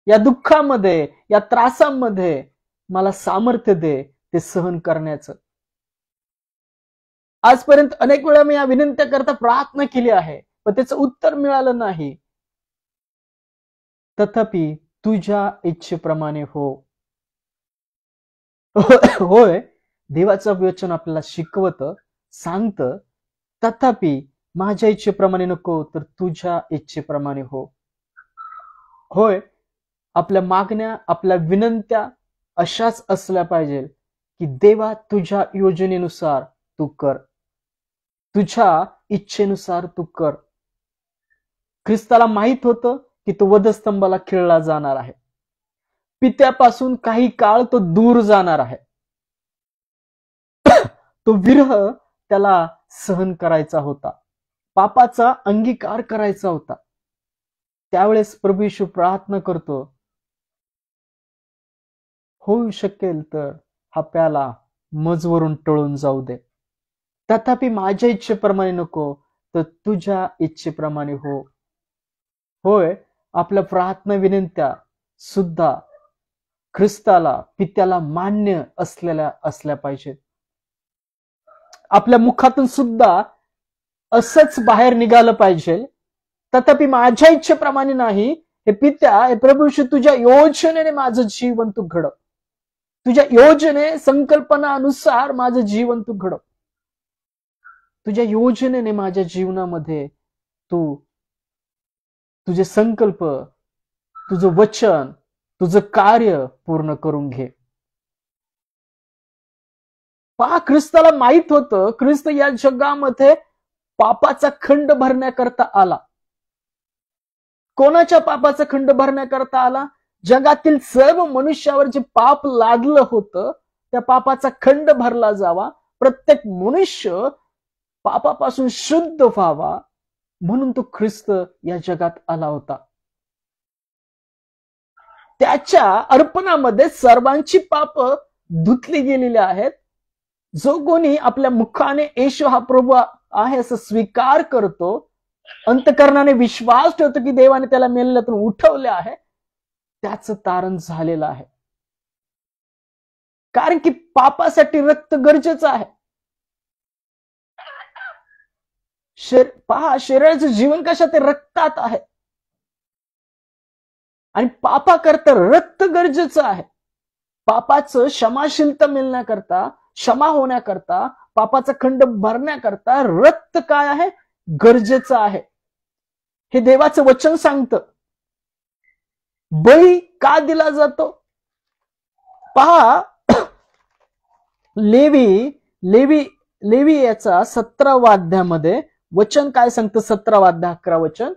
या दुःखामध्ये, या त्रासामध्ये मला सामर्थ्य दे ते सहन करण्याचं. आजपर्यंत अनेक वेळा मी या विनंत्या करता प्रार्थना केली आहे, पण त्याचं उत्तर मिळालं नाही. तथापि तुझ्या इच्छेप्रमाणे हो. होय, देवाचं वचन आपल्याला शिकवतं, सांगतं, तथापि माझ्या इच्छेप्रमाणे नको तर तुझ्या इच्छेप्रमाणे हो. होय, आपल्या मागण्या, आपल्या विनंत्या अशाच असल्या पाहिजे की देवा तुझ्या योजनेनुसार तू कर, तुझ्या इच्छेनुसार तू कर. ख्रिस्ताला माहित होतं की तो वधस्तंभाला खिळला जाणार आहे, पित्यापासून काही काळ तो दूर जाणार आहे. तो विरह त्याला सहन करायचा होता, पापाचा अंगीकार करायचा होता. त्यावेळेस प्रभू येशू प्रार्थना करतो, होऊ शकेल तर हा प्याला मजवरून टळून जाऊ दे, तथापि माझ्या इच्छेप्रमाणे नको तर तुझ्या इच्छेप्रमाणे हो. होय, आपल्या प्रार्थना विनंत्या सुद्धा ख्रिस्ताला, पित्याला मान्य असल्या पाहिजेत. आपल्या मुखातून सुद्धा असंच बाहेर निघालं पाहिजे, तथापि माझ्या इच्छेप्रमाणे नाही, हे पित्या, हे प्रभू, तुझ्या योजनेने माझं जीवन तू घडव, तुझ्या योजने संकल्पनानुसार माझं जीवन तू घडव, तुझ्या योजनेने माझ्या जीवनामध्ये तू तुझे संकल्प, तुझं वचन, तुझं कार्य पूर्ण करून घे. पहा, ख्रिस्ताला माहित होतं ख्रिस्त या जगामध्ये पापाचा खंड भरण्याकरता आला. कोणाच्या पापाचा खंड भरण्याकरता आला? जगातील सर्व मनुष्यावर जे पाप लादलं होतं त्या पापाचा खंड भरला जावा, प्रत्येक मनुष्य पापापासून शुद्ध व्हावा, म्हणून तो ख्रिस्त या जगात आला होता. त्याच्या अर्पणामध्ये सर्वांची पाप धुतली गेलेली आहेत. जो कोणी आपल्या मुखाने येशू हा प्रभू आहे असं स्वीकार करतो, अंतकरणाने विश्वास ठेवतो की देवाने त्याला मेलेल्यातून उठवले आहे, त्याचं तारण झालेलं आहे. कारण की पापासाठी रक्त गरजेचं आहे. पहा, शरीराचं जीवन कशात? रक्तात आहे. आणि पापाकरता रक्त गरजेचं आहे. पापाचं क्षमाशीलता मिळण्याकरता, क्षमा होण्याकरता, पापाचा खंड भरण्याकरता रक्त काय आहे? गरजेचं आहे. हे देवाचं वचन सांगतं. बळी का दिला जातो? पहा, लेवी याचा 17व्या अध्यायामध्ये वचन काय सांगतं? 17वा अध्याय 11 वचन,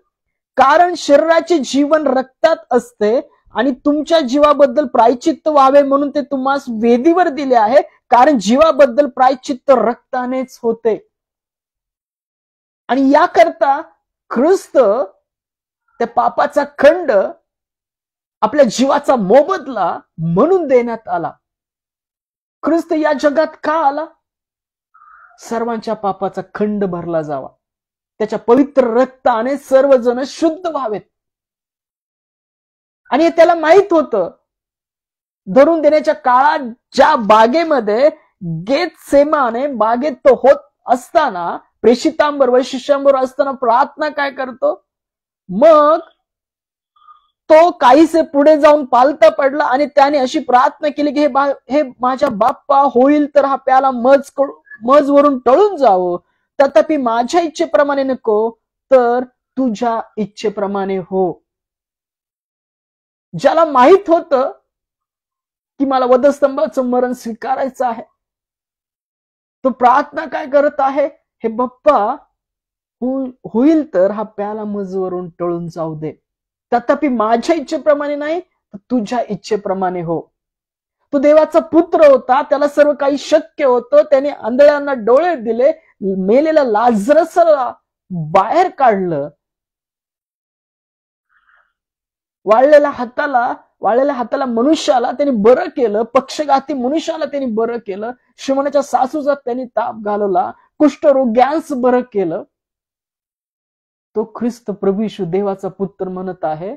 कारण शरीराचे जीवन रक्तात असते आणि तुमच्या जीवाबद्दल प्रायचित्त व्हावे म्हणून ते तुम्हास वेदीवर दिले आहे, कारण जीवाबद्दल प्रायचित्त रक्तानेच होते. आणि याकरता ख्रिस्त त्या पापाचा खंड आपल्या जीवाचा मोबदला म्हणून देण्यात आला. ख्रिस्त या जगात का आला? सर्वांच्या पापाचा खंड भरला जावा, त्याच्या पवित्र रक्ताने सर्वजण शुद्ध व्हावेत. आणि हे त्याला माहित होतं. धरून देण्याच्या काळात ज्या बागेमध्ये गेतसेमाने बागेत तो होत असताना, प्रेषितांबरोबर, शिष्यांबरोबर असताना प्रार्थना काय करतो? मग तो काहीसे पुढे जाऊन पालता पडला आणि त्याने अशी प्रार्थना केली की हे माझ्या बाप्पा, होईल तर हा प्याला मजवरून टळून जावं, तथापि माझ्या इच्छेप्रमाणे नको तर तुझ्या इच्छेप्रमाणे हो. ज्याला माहित होतं की मला वधस्तंभाचं मरण स्वीकारायचं आहे, तो प्रार्थना काय करत आहे? हे बाप्पा, होईल तर हा प्याला मजवरून टळून जाऊ दे, तथापि माझ्या इच्छेप्रमाणे नाही तर तुझ्या इच्छेप्रमाणे हो. तो देवाचा पुत्र होता, त्याला सर्व काही शक्य होतं. त्याने आंधळ्यांना डोळे दिले, मेलेल्या लाजरसला बाहेर काढलं, वाळलेल्या हाताला मनुष्याला त्यांनी बरं केलं, पक्षघाती मनुष्याला त्यांनी बरं केलं, शिमोनाच्या सासूचा त्यांनी ताप घालवला, कुष्ठरोग्यांस बरं केलं. तो ख्रिस्त प्रभू येशू देवाचा पुत्र म्हणत आहे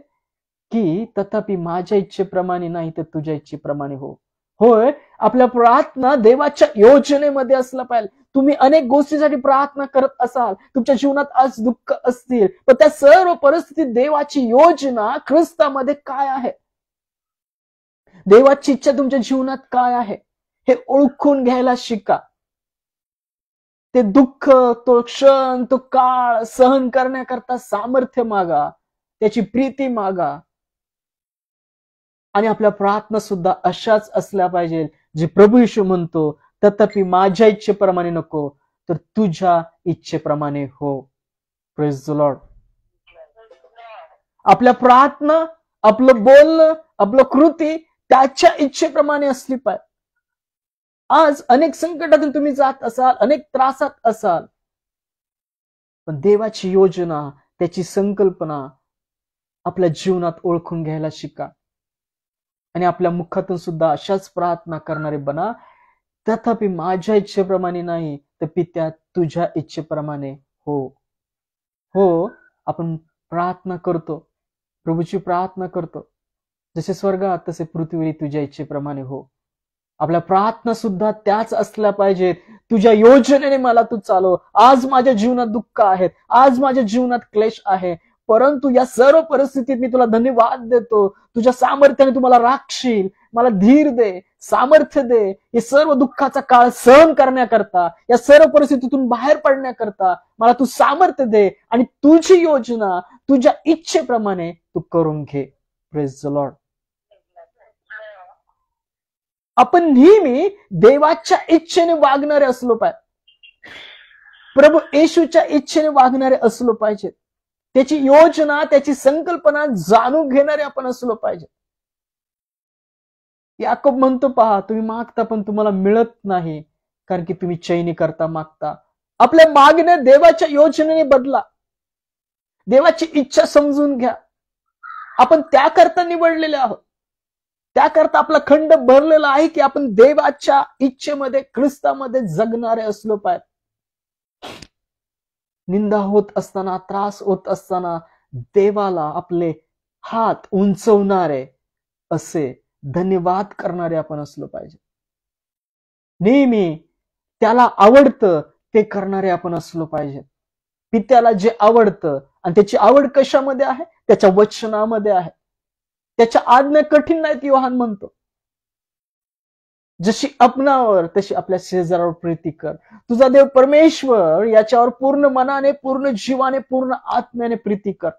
की तथापि माझ्या इच्छेप्रमाणे नाही तर तुझ्या इच्छेप्रमाणे हो. होय, आपल्या प्रार्थना देवाच्या योजनेमध्ये असला पाहिजे. तुम्ही अनेक गोष्टीसाठी प्रार्थना करत असाल, तुमच्या जीवनात आज दुःख असतील, पण त्या सर्व परिस्थितीत देवाची योजना ख्रिस्तामध्ये काय आहे, देवाची इच्छा तुमच्या जीवनात काय आहे हे ओळखून घ्यायला शिका. ते दुःख, तो क्षण, तो काळ सहन करण्याकरता सामर्थ्य मागा, त्याची प्रीती मागा. आणि आपल्या प्रार्थना सुद्धा अशाच असल्या पाहिजे जे प्रभू येशू म्हणतो, तथापि माझ्या इच्छेप्रमाणे नको तर तुझ्या इच्छेप्रमाणे हो. Praise the Lord. आपल्या प्रार्थना, आपलं बोलणं, आपलं कृती त्याच्या इच्छेप्रमाणे असली पाहिजे. आज अनेक संकटातून तुम्ही जात असाल, अनेक त्रासात असाल, पण देवाची योजना, त्याची संकल्पना आपल्या जीवनात ओळखून घ्यायला शिका. आणि आपल्या मुखातून सुद्धा अशाच प्रार्थना करणारे बना, तथापि माझ्या इच्छेप्रमाणे नाही तर पित्या तुझ्या इच्छेप्रमाणे हो. हो, आपण प्रार्थना करतो, प्रभूची प्रार्थना करतो, जसे स्वर्गात तसे पृथ्वीवर तुझ्या इच्छेप्रमाणे हो. आपल्या प्रार्थना सुद्धा त्याच असल्या पाहिजेत, तुझ्या योजनेने मला तू चालव. आज माझ्या जीवनात दुःख आहेत, आज माझ्या जीवनात क्लेश आहे, परंतु या सर्व परिस्थितीत मी तुला धन्यवाद देतो, तुझ्या सामर्थ्याने तू मला राखशील, मला धीर दे, सामर्थ्य दे, हे सर्व दुःखाचा काळ सहन करण्याकरता, या सर्व परिस्थितीतून बाहेर पडण्याकरता मला तू सामर्थ्य दे आणि तुझी योजना तुझ्या इच्छेप्रमाणे तू करून घे. Praise the Lord. आपण नेहमी देवाच्या इच्छेने वागणारे असलो पाहिजे, प्रभू येशूच्या इच्छेने वागणारे असलो पाहिजे, त्याची योजना, त्याची संकल्पना जाणून घेणारे आपण असलो पाहिजे. याकोब म्हणतो, पहा तुम्ही मागता पण तुम्हाला मिळत नाही, कारण की तुम्ही चैनी करता मागता. आपल्या मागण्या देवाच्या योजनेने बदला, देवाची इच्छा समजून घ्या. आपण त्याकरता निवडलेले आहोत, त्याकरता आपला खंड भरलेला आहे की आपण देवाच्या इच्छेमध्ये, ख्रिस्तामध्ये जगणारे असलो पाहिजे. निंदा होत असताना, त्रास होत असताना देवाला आपले हात उंचवणारे, असे धन्यवाद करणारे आपण असलो पाहिजे. नेहमी त्याला आवडतं ते करणारे आपण असलो पाहिजे. पित्याला जे आवडतं, आणि त्याची आवड कशामध्ये आहे, त्याच्या वचनामध्ये आहे. त्याच्या आज्ञा कठीण नाहीत, योहान म्हणतो. जशी आपणावर तशी आपल्या शेजारावर प्रीती कर. तुझा देव परमेश्वर याच्यावर पूर्ण मनाने, पूर्ण जीवाने, पूर्ण आत्म्याने प्रीती कर.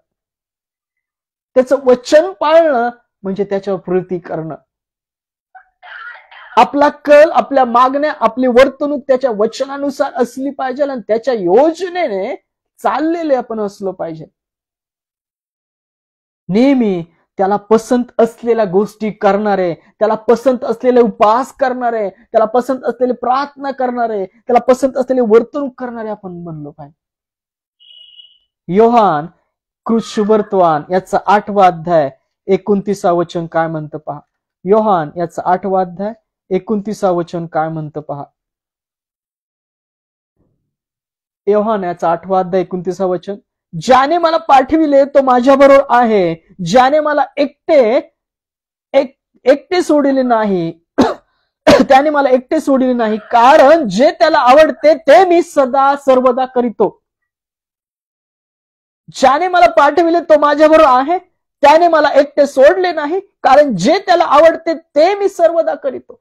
त्याचं वचन पाळणं म्हणजे त्याच्यावर प्रीती करणं. आपला कल, आपल्या मागण्या, आपली वर्तणूक त्याच्या वचनानुसार असली पाहिजे आणि त्याच्या योजनेने चाललेले आपण असलो पाहिजे. नेहमी त्याला पसंत असलेल्या गोष्टी करणारे, त्याला पसंत असलेले उपवास करणारे, त्याला पसंत असलेले प्रार्थना करणारे, त्याला पसंत असलेले वर्तणूक करणारे आपण बनलो पाहिजे. योहान कृषुवर्तमान याचा 8वा अध्याय 29 वचन काय म्हणतं पहा. योहान याचा 8वा अध्याय 29 वचन काय म्हणतं पहा. योहान याचा 8वा अध्याय 29 वचन, ज्याने मला पाठविले तो माझ्याबरोबर आहे, ज्याने मला एकटे सोडिले नाही त्याने मला एकटे सोडिले नाही, कारण जे त्याला आवडते ते मी सदा सर्वदा करीतो. ज्याने मला पाठविले तो माझ्याबरोबर आहे, त्याने मला एकटे सोडले नाही, कारण जे त्याला आवडते ते मी सर्वदा करीतो.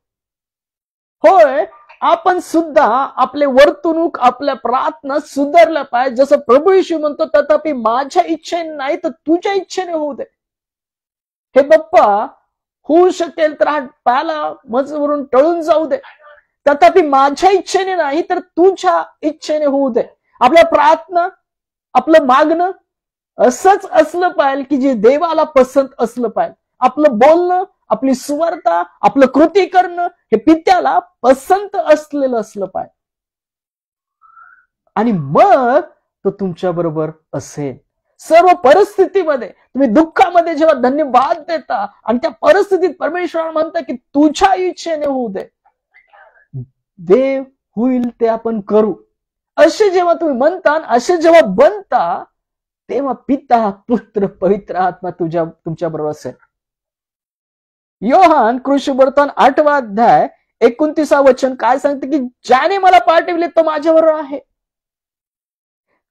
होय, आपण सुद्धा आपले वर्तणूक, आपल्या प्रार्थना सुधारल्या पाहिजे. जसं प्रभू येशू म्हणतो, तथापि माझ्या इच्छेने नाही तर तुझ्या इच्छेने होऊ दे. हे बाप्पा, होऊ शकेल तर हा पायाला मजवरून टळून जाऊ दे, तथापि माझ्या इच्छेने नाही तर तुझ्या इच्छेने होऊ दे. आपल्या प्रार्थना, आपलं मागणं असंच असलं पाहिजे की जे देवाला पसंत असलं पाहिजे. आपलं बोलणं, आपली सुवार्ता, आपलं कृती करणं हे पित्याला पसंत असलेलं असलं पाहिजे. आणि मग तो तुमच्या बरोबर असेल. सर्व परिस्थितीमध्ये तुम्ही दुःखामध्ये जेव्हा धन्यवाद देता आणि त्या परिस्थितीत परमेश्वर म्हणता की तुझ्या इच्छेने होऊ दे, देव होईल ते आपण करू, असे जेव्हा तुम्ही म्हणता, असे जेव्हा बनता, तेव्हा पिता पुत्र पवित्र आत्मा तुमच्या बरोबर असेल. योहान कृष्णवर्तन 8वा अध्याय 29 वचन काय सांगते की ज्याने मला पाठविले तो माझ्याबरोबर आहे,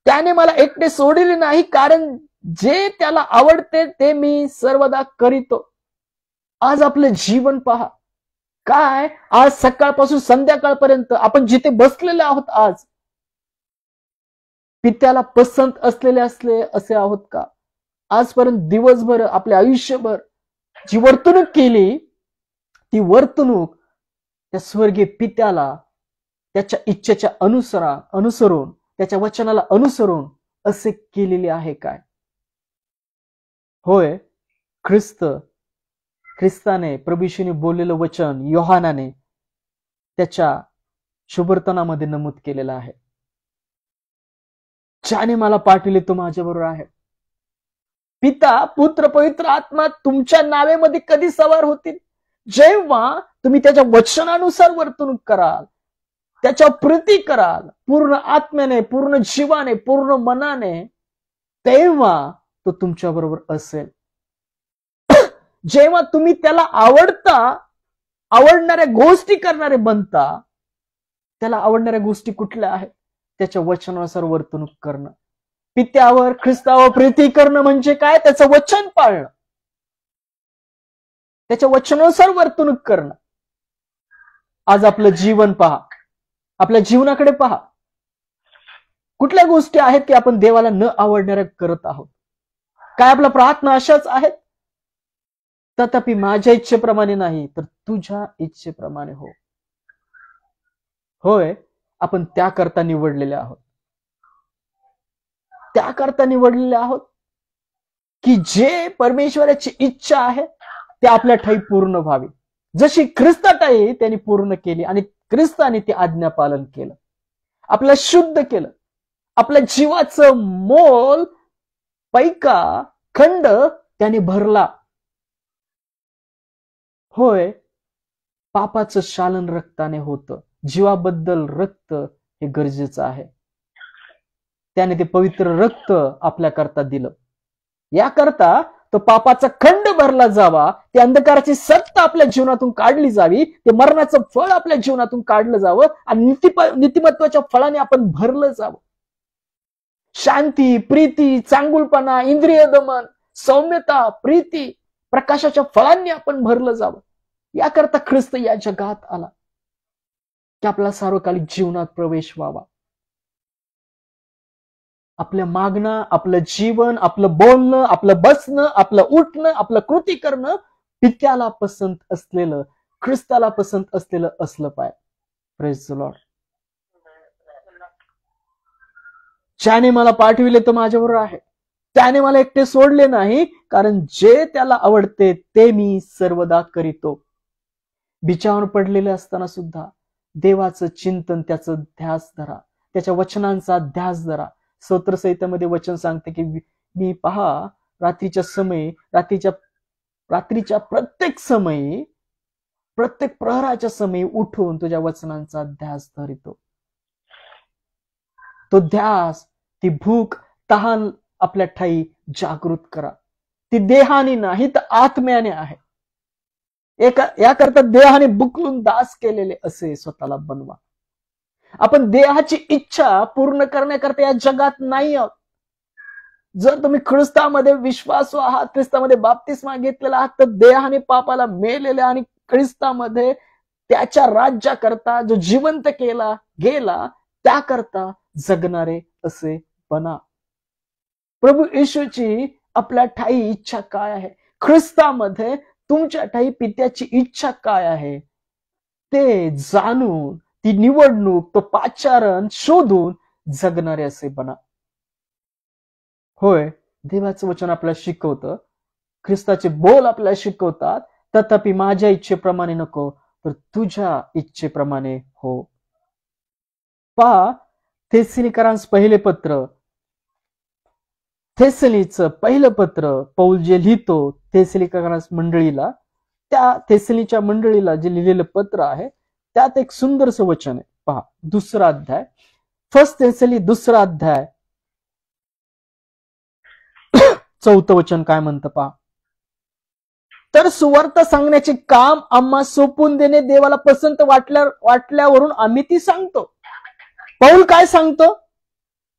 त्याने मला एकटे सोडले नाही, कारण जे त्याला आवडते ते मी सर्वदा करीतो. आज आपलं जीवन पहा काय, आज सकाळपासून संध्याकाळपर्यंत आपण जिथे बसलेले आहोत, आज पित्याला पसंत असलेले असे आहोत का? आजपर्यंत दिवसभर आपल्या आयुष्यभर जी वर्तणूक केली, ती वर्तणूक त्या स्वर्गीय पित्याला त्याच्या इच्छेच्या अनुसरून त्याच्या वचनाला अनुसरून असे केलेले आहे काय? होय, ख्रिस्ताने प्रभूशीने बोललेलं वचन योहानाने त्याच्या शुभवर्तनामध्ये नमूद केलेलं आहे. ज्याने मला पाठविले तो माझ्याबरोबर आहे. पिता पुत्र पवित्र आत्मा तुमच्या नावेमध्ये कधी सवार होतील? जेव्हा तुम्ही त्याच्या वचनानुसार वर्तणूक कराल, त्याच्या प्रीती कराल, पूर्ण आत्म्याने, पूर्ण जीवाने, पूर्ण मनाने, तेव्हा तो तुमच्या बरोबर असेल. जेव्हा तुम्ही त्याला आवडणाऱ्या गोष्टी करणारे बनता, त्याला आवडणाऱ्या गोष्टी कुठल्या आहेत? त्याच्या वचनानुसार वर्तणूक करणं. पित्यावर, ख्रिस्तावर प्रीती करणं म्हणजे काय? त्याचं वचन पाळणं, त्याच्या वचनानुसार वर्तणूक करणं. आज आपलं जीवन पहा, आपल्या जीवनाकडे पहा, कुठल्या गोष्टी आहेत की आपण देवाला न आवडणाऱ्या करत आहोत? काय आपल्या प्रार्थना अशाच आहेत? तथापि माझ्या इच्छेप्रमाणे नाही तर तुझ्या इच्छेप्रमाणे हो. होय, आपण त्याकरता निवडलेले आहोत. त्याकरता निवडलेले आहोत की जे परमेश्वराची इच्छा आहे ते आपल्या ठाई पूर्ण व्हावी. जशी ख्रिस्ताठाई त्यांनी पूर्ण केली आणि ख्रिस्ताने ते आज्ञा पालन केलं, आपल्याला शुद्ध केलं, आपल्या जीवाचं मोल पैका खंड त्याने भरला. होय, पापाचं शालन रक्ताने होतं. जीवाबद्दल रक्त हे गरजेचं आहे. त्याने ते पवित्र रक्त आपल्याकरता दिलं. याकरता तो पापाचा खंड भरला जावा, ते अंधकाराची सत्ता आपल्या जीवनातून काढली जावी, ते मरणाचं फळ आपल्या जीवनातून काढलं जावं आणि नीतिमत्वाच्या फळाने आपण भरलं जावं. शांती, प्रीती, चांगुलपणा, इंद्रिय दमन, सौम्यता, प्रीती, प्रकाशाच्या फळांनी आपण भरलं जावं. याकरता ख्रिस्त या जगात आला की आपला सार्वकालिक जीवनात प्रवेश व्हावा. आपल्या मागणं, आपलं जीवन, आपलं बोलणं, आपलं बसणं, आपलं उठणं, आपलं कृती करणं पित्याला पसंत असलेलं, ख्रिस्ताला पसंत असलेलं असलं पाहिजे. Praise the Lord. ज्याने मला पाठविले तो माझ्याबरोबर आहे, त्याने मला एकटे सोडले नाही, कारण जे त्याला आवडते ते मी सर्वदा करीतो. बिछावर पडलेले असताना सुद्धा देवाचं चिंतन, त्याचं ध्यास धरा, त्याच्या वचनांचा ध्यास धरा. स्तोत्रसंहितेमध्ये वचन सांगते की मी पहा रात्रीच्या प्रत्येक समयी, प्रत्येक प्रहराच्या समयी उठून तुझ्या वचनांचा ध्यास धरितो. तो ध्यास, ती भूक, तहान आपल्या ठाई जागृत करा. ती देहाने नाही तर आत्म्याने आहे. याकरता देहाने बुकलून दास केलेले असे स्वतःला बनवा. आपण देहाची इच्छा पूर्ण करण्याकरता या जगात नाही आहोत. जर तुम्ही ख्रिस्तामध्ये विश्वासू आहात, ख्रिस्तामध्ये बाप्तिस्मा घेतलेला आहात, तर देहाने पापाला मेलेले आणि ख्रिस्तामध्ये त्याच्या राज्याकरता जो जिवंत केला गेला त्याकरता जगणारे असे बना. प्रभू येशूची आपल्या ठाई इच्छा काय आहे? ख्रिस्तामध्ये तुमच्या ठाई पित्याची इच्छा काय आहे ते जाणून, ती निवडणूक, तो पाचारण शोधून जगणारे असे बना. होय, देवाचं वचन आपल्याला शिकवतं, ख्रिस्ताचे बोल आपल्याला शिकवतात, तथापि माझ्या इच्छेप्रमाणे नको तर तुझ्या इच्छेप्रमाणे हो. पहा, थेसलिकरांस पहिले पत्र, थेसलीचं पहिलं पत्र पौल जे लिहितो थेसलिकरांस मंडळीला, त्या थेसलीच्या मंडळीला जे लिहिलेलं पत्र आहे त्यात एक सुंदरसं वचन आहे. पहा, 2रा अध्याय, फर्स्ट थेसली 2रा अध्याय 4थं वचन काय म्हणतं पहा. तर सुवार्ता सांगण्याचे काम आम्हा सोपून देणे देवाला पसंत वाटल्यावरून आम्ही ती सांगतो. पौल काय सांगतो?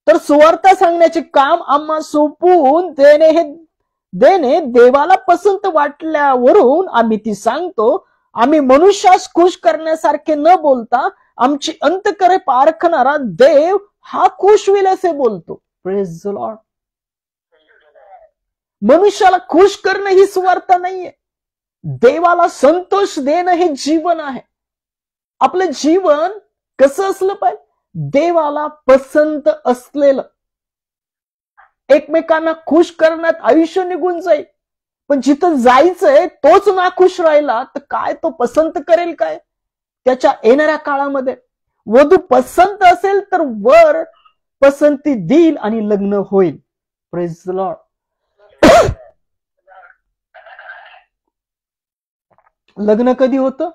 तर सुवार्ता सांगण्याचे काम आम्हा सोपून देणे देवाला पसंत वाटल्यावरून आम्ही ती सांगतो. आम्ही मनुष्यास खुश करण्यासारखे न बोलता आमची अंतकरे पारखणारा देव हा खुश होईल असे बोलतो. Praise the Lord. मनुष्याला खुश करणं ही सुवार्ता नाहीये. देवाला संतोष देणं हे जीवन आहे. आपलं जीवन कसं असलं पाहिजे? देवाला पसंत असलेलं. एकमेकांना खुश करण्यात आयुष्य निघून जाईल, पण जिथं जायचंय तोच नाखुश राहिला तर काय तो पसंत करेल काय? त्याच्या येणाऱ्या काळामध्ये वधू पसंत असेल तर वर पसंती देईल आणि लग्न होईल. Praise the Lord. लग्न कधी होतं?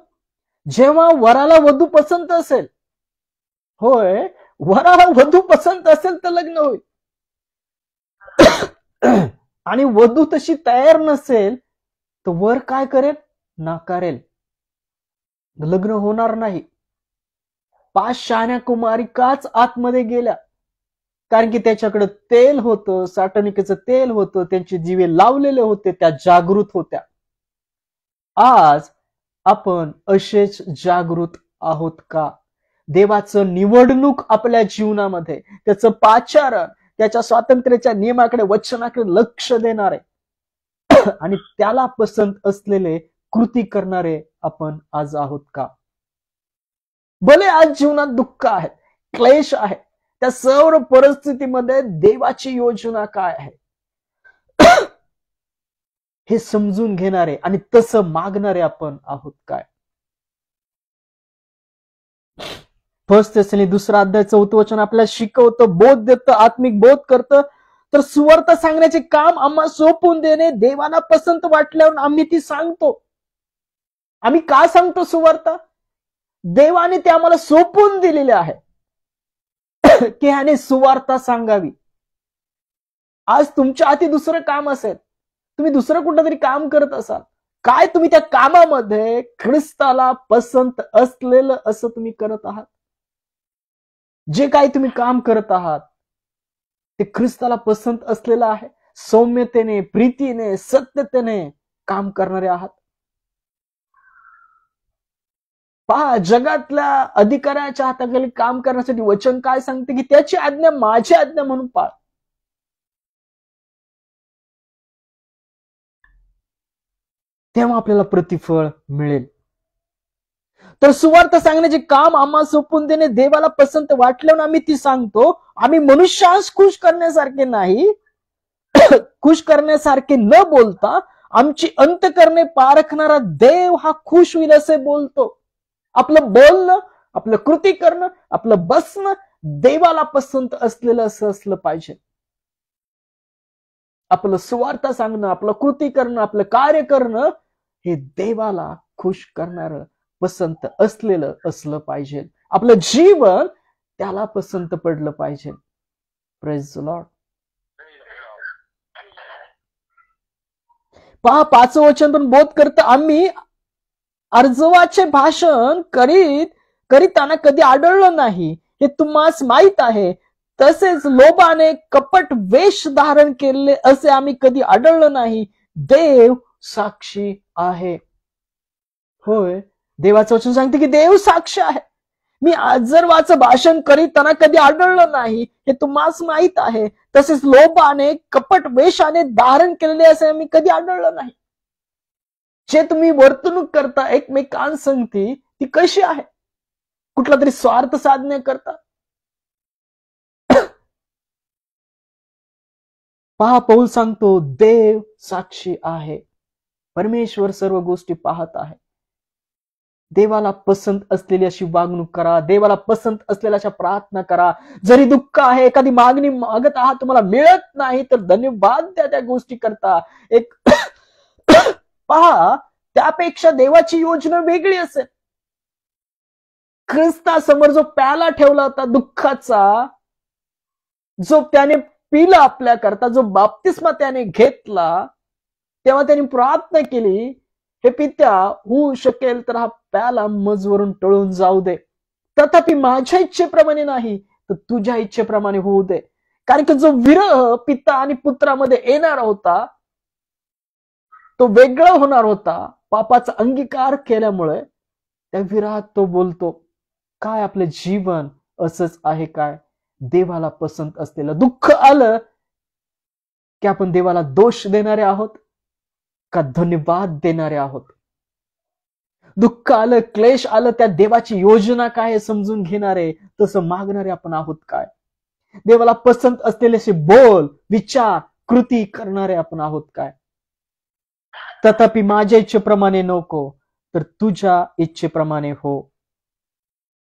जेव्हा वराला वधू पसंत असेल. होय, वराला वधू पसंत असेल तर लग्न होईल. आणि वधू तशी तयार नसेल तर वर काय करेल? नाकारेल. लग्न होणार नाही. 5 शहाण्या कुमारिकाच आतमध्ये गेल्या, कारण की त्याच्याकडे तेल होतं, साठवणुकीचं तेल होतं, त्यांचे दिवे लावलेले होते, त्या जागृत होत्या. आज आपण असेच जागृत आहोत का? देवाचं निवडणूक आपल्या जीवनामध्ये, त्याचं पाचारण, त्याच्या स्वातंत्र्याच्या नियमाकडे, वचनाकडे लक्ष देणारे आणि त्याला पसंत असलेले कृती करणारे आपण आज आहोत का? भले आज जीवनात दुःख आहे, क्लेश आहे, त्या सर्व परिस्थितीमध्ये देवाची योजना काय आहे हे समजून घेणारे आणि तसं मागणारे आपण आहोत काय? फर्स्ट थेसली 2रा अध्याय 4थं वचन आपल्याला शिकवतं, बोध देतं, आत्मिक बोध करतं. तर सुवार्ता सांगण्याचे काम आम्हा सोपून देणे देवाला पसंत वाटल्यावर आम्ही ती सांगतो. आम्ही का सांगतो सुवार्ता? देवाने ते आम्हाला सोपून दिलेले आहे की ह्याने सुवार्ता सांगावी. आज तुमच्या हाती दुसरं काम असेल, तुम्ही दुसरं कुठं तरी काम करत असाल, काय तुम्ही त्या कामामध्ये ख्रिस्ताला पसंत असलेलं असं तुम्ही करत आहात? जे काही तुम्ही काम करत आहात ते ख्रिस्ताला पसंत असलेलं आहे? सौम्यतेने, प्रीतीने, सत्यतेने काम करणारे आहात? पहा, जगातल्या अधिकाऱ्याच्या हाताखाली काम करण्यासाठी वचन काय सांगते की त्याची आज्ञा माझी आज्ञा म्हणून पाळ. तेव्हा आपल्याला प्रतिफळ मिळेल. तर सुवार्ता सांगण्याचे काम आम्हा सोपून देणे देवाला पसंत वाटल्यावर आम्ही ती सांगतो. आम्ही मनुष्यास खुश करण्यासारखे नाही, खुश करण्यासारखे न बोलता आमची अंतकरणे पारखणारा देव हा खुश होईल असे बोलतो. आपलं बोलणं, आपलं कृती करणं, आपलं बसणं देवाला पसंत असलेलं असं असलं पाहिजे. आपलं सुवार्ता सांगणं, आपलं कृती करणं, आपलं कार्य करणं हे देवाला खुश करणारं, पसंत असलेलं असलं पाहिजे. आपलं जीवन त्याला पसंत पडलं पाहिजे. Praise the Lord. पहा, 5वं वचन पण बोध करतं, आम्ही अर्जवाचे भाषण करीताना कधी आढळलं नाही हे तुम्हास माहित आहे. तसेच लोभाने कपट वेश धारण केले असे आम्ही कधी आढळलं नाही. देव साक्षी आहे. होय, देवाचं वचन सांगते की देव साक्षी आहे. मी आजरवाचं भाषण करीताना कधी आढळलं नाही हे तुम्हास माहित आहे. तसेच लोभाने कपट वेशाने धारण केलेले असे आम्ही कधी आढळलं नाही. जे तुम्ही वर्तणूक करता एकमेकांसंगती ती कशी आहे? कुठला तरी स्वार्थ साधण्या करता? पहा, पौल सांगतो देव साक्षी आहे. परमेश्वर सर्व गोष्टी पाहत आहे. देवाला पसंत असलेली अशी वागणूक करा, देवाला पसंत असलेल्या अशा प्रार्थना करा. जरी दुःख आहे, एखादी मागणी मागत आहात, तुम्हाला मिळत नाही, तर धन्यवाद द्या त्या गोष्टी करता. एक पहा, त्यापेक्षा देवाची योजना वेगळी असेल. ख्रिस्तासमोर जो प्याला ठेवला होता दुःखाचा, जो त्याने पिला आपल्या करता, जो बाप्तिस्मा त्याने घेतला, तेव्हा त्यांनी प्रार्थना केली, हे पित्या, होऊ शकेल तर हा प्याला मजवरून टळून जाऊ दे, तथापि माझ्या इच्छेप्रमाणे नाही तर तुझ्या इच्छेप्रमाणे होऊ दे. कारण की जो विरह पिता आणि पुत्रामध्ये येणार होता, तो वेगळा होणार होता. पापाचा अंगीकार केल्यामुळे त्या विरहात तो बोलतो, काय आपलं जीवन असंच आहे काय? देवाला पसंत असलेलं दुःख आलं की आपण देवाला दोष देणारे आहोत का धन्यवाद देणारे आहोत? दुःख आलं, क्लेश आलं, त्या देवाची योजना काय समजून घेणारे, तसं मागणारे आपण आहोत काय? देवाला पसंत असलेले बोल, विचार, कृती करणारे आपण आहोत काय? तथापि माझ्या इच्छेप्रमाणे नको तर तुझ्या इच्छेप्रमाणे हो.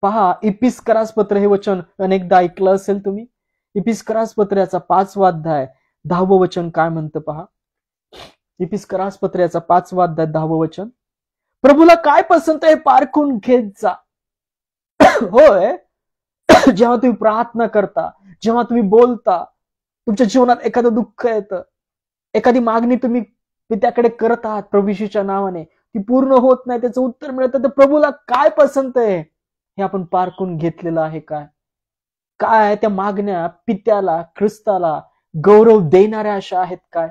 पहा, इपिस्करास पत्र हे वचन अनेकदा ऐकलं असेल तुम्ही. इपिस्करास पत्राचा 5वा अध्याय 10वं वचन काय म्हणतं पहा. इपिस्करास पत्राचा 5वा अध्याय 10वं वचन, प्रभूला काय पसंत आहे पारखून घेत जा. होय, जेव्हा तुम्ही प्रार्थना करता, जेव्हा तुम्ही बोलता, तुमच्या जीवनात एखादं दुःख येतं, एखादी मागणी तुम्ही पित्याकडे करत आहात प्रभू येशूच्या नावाने, ती पूर्ण होत नाही, त्याचं उत्तर मिळतं, तर प्रभूला काय पसंत आहे हे आपण पारखून घेतलेलं आहे काय? काय त्या मागण्या पित्याला, ख्रिस्ताला गौरव देणाऱ्या अशा आहेत काय?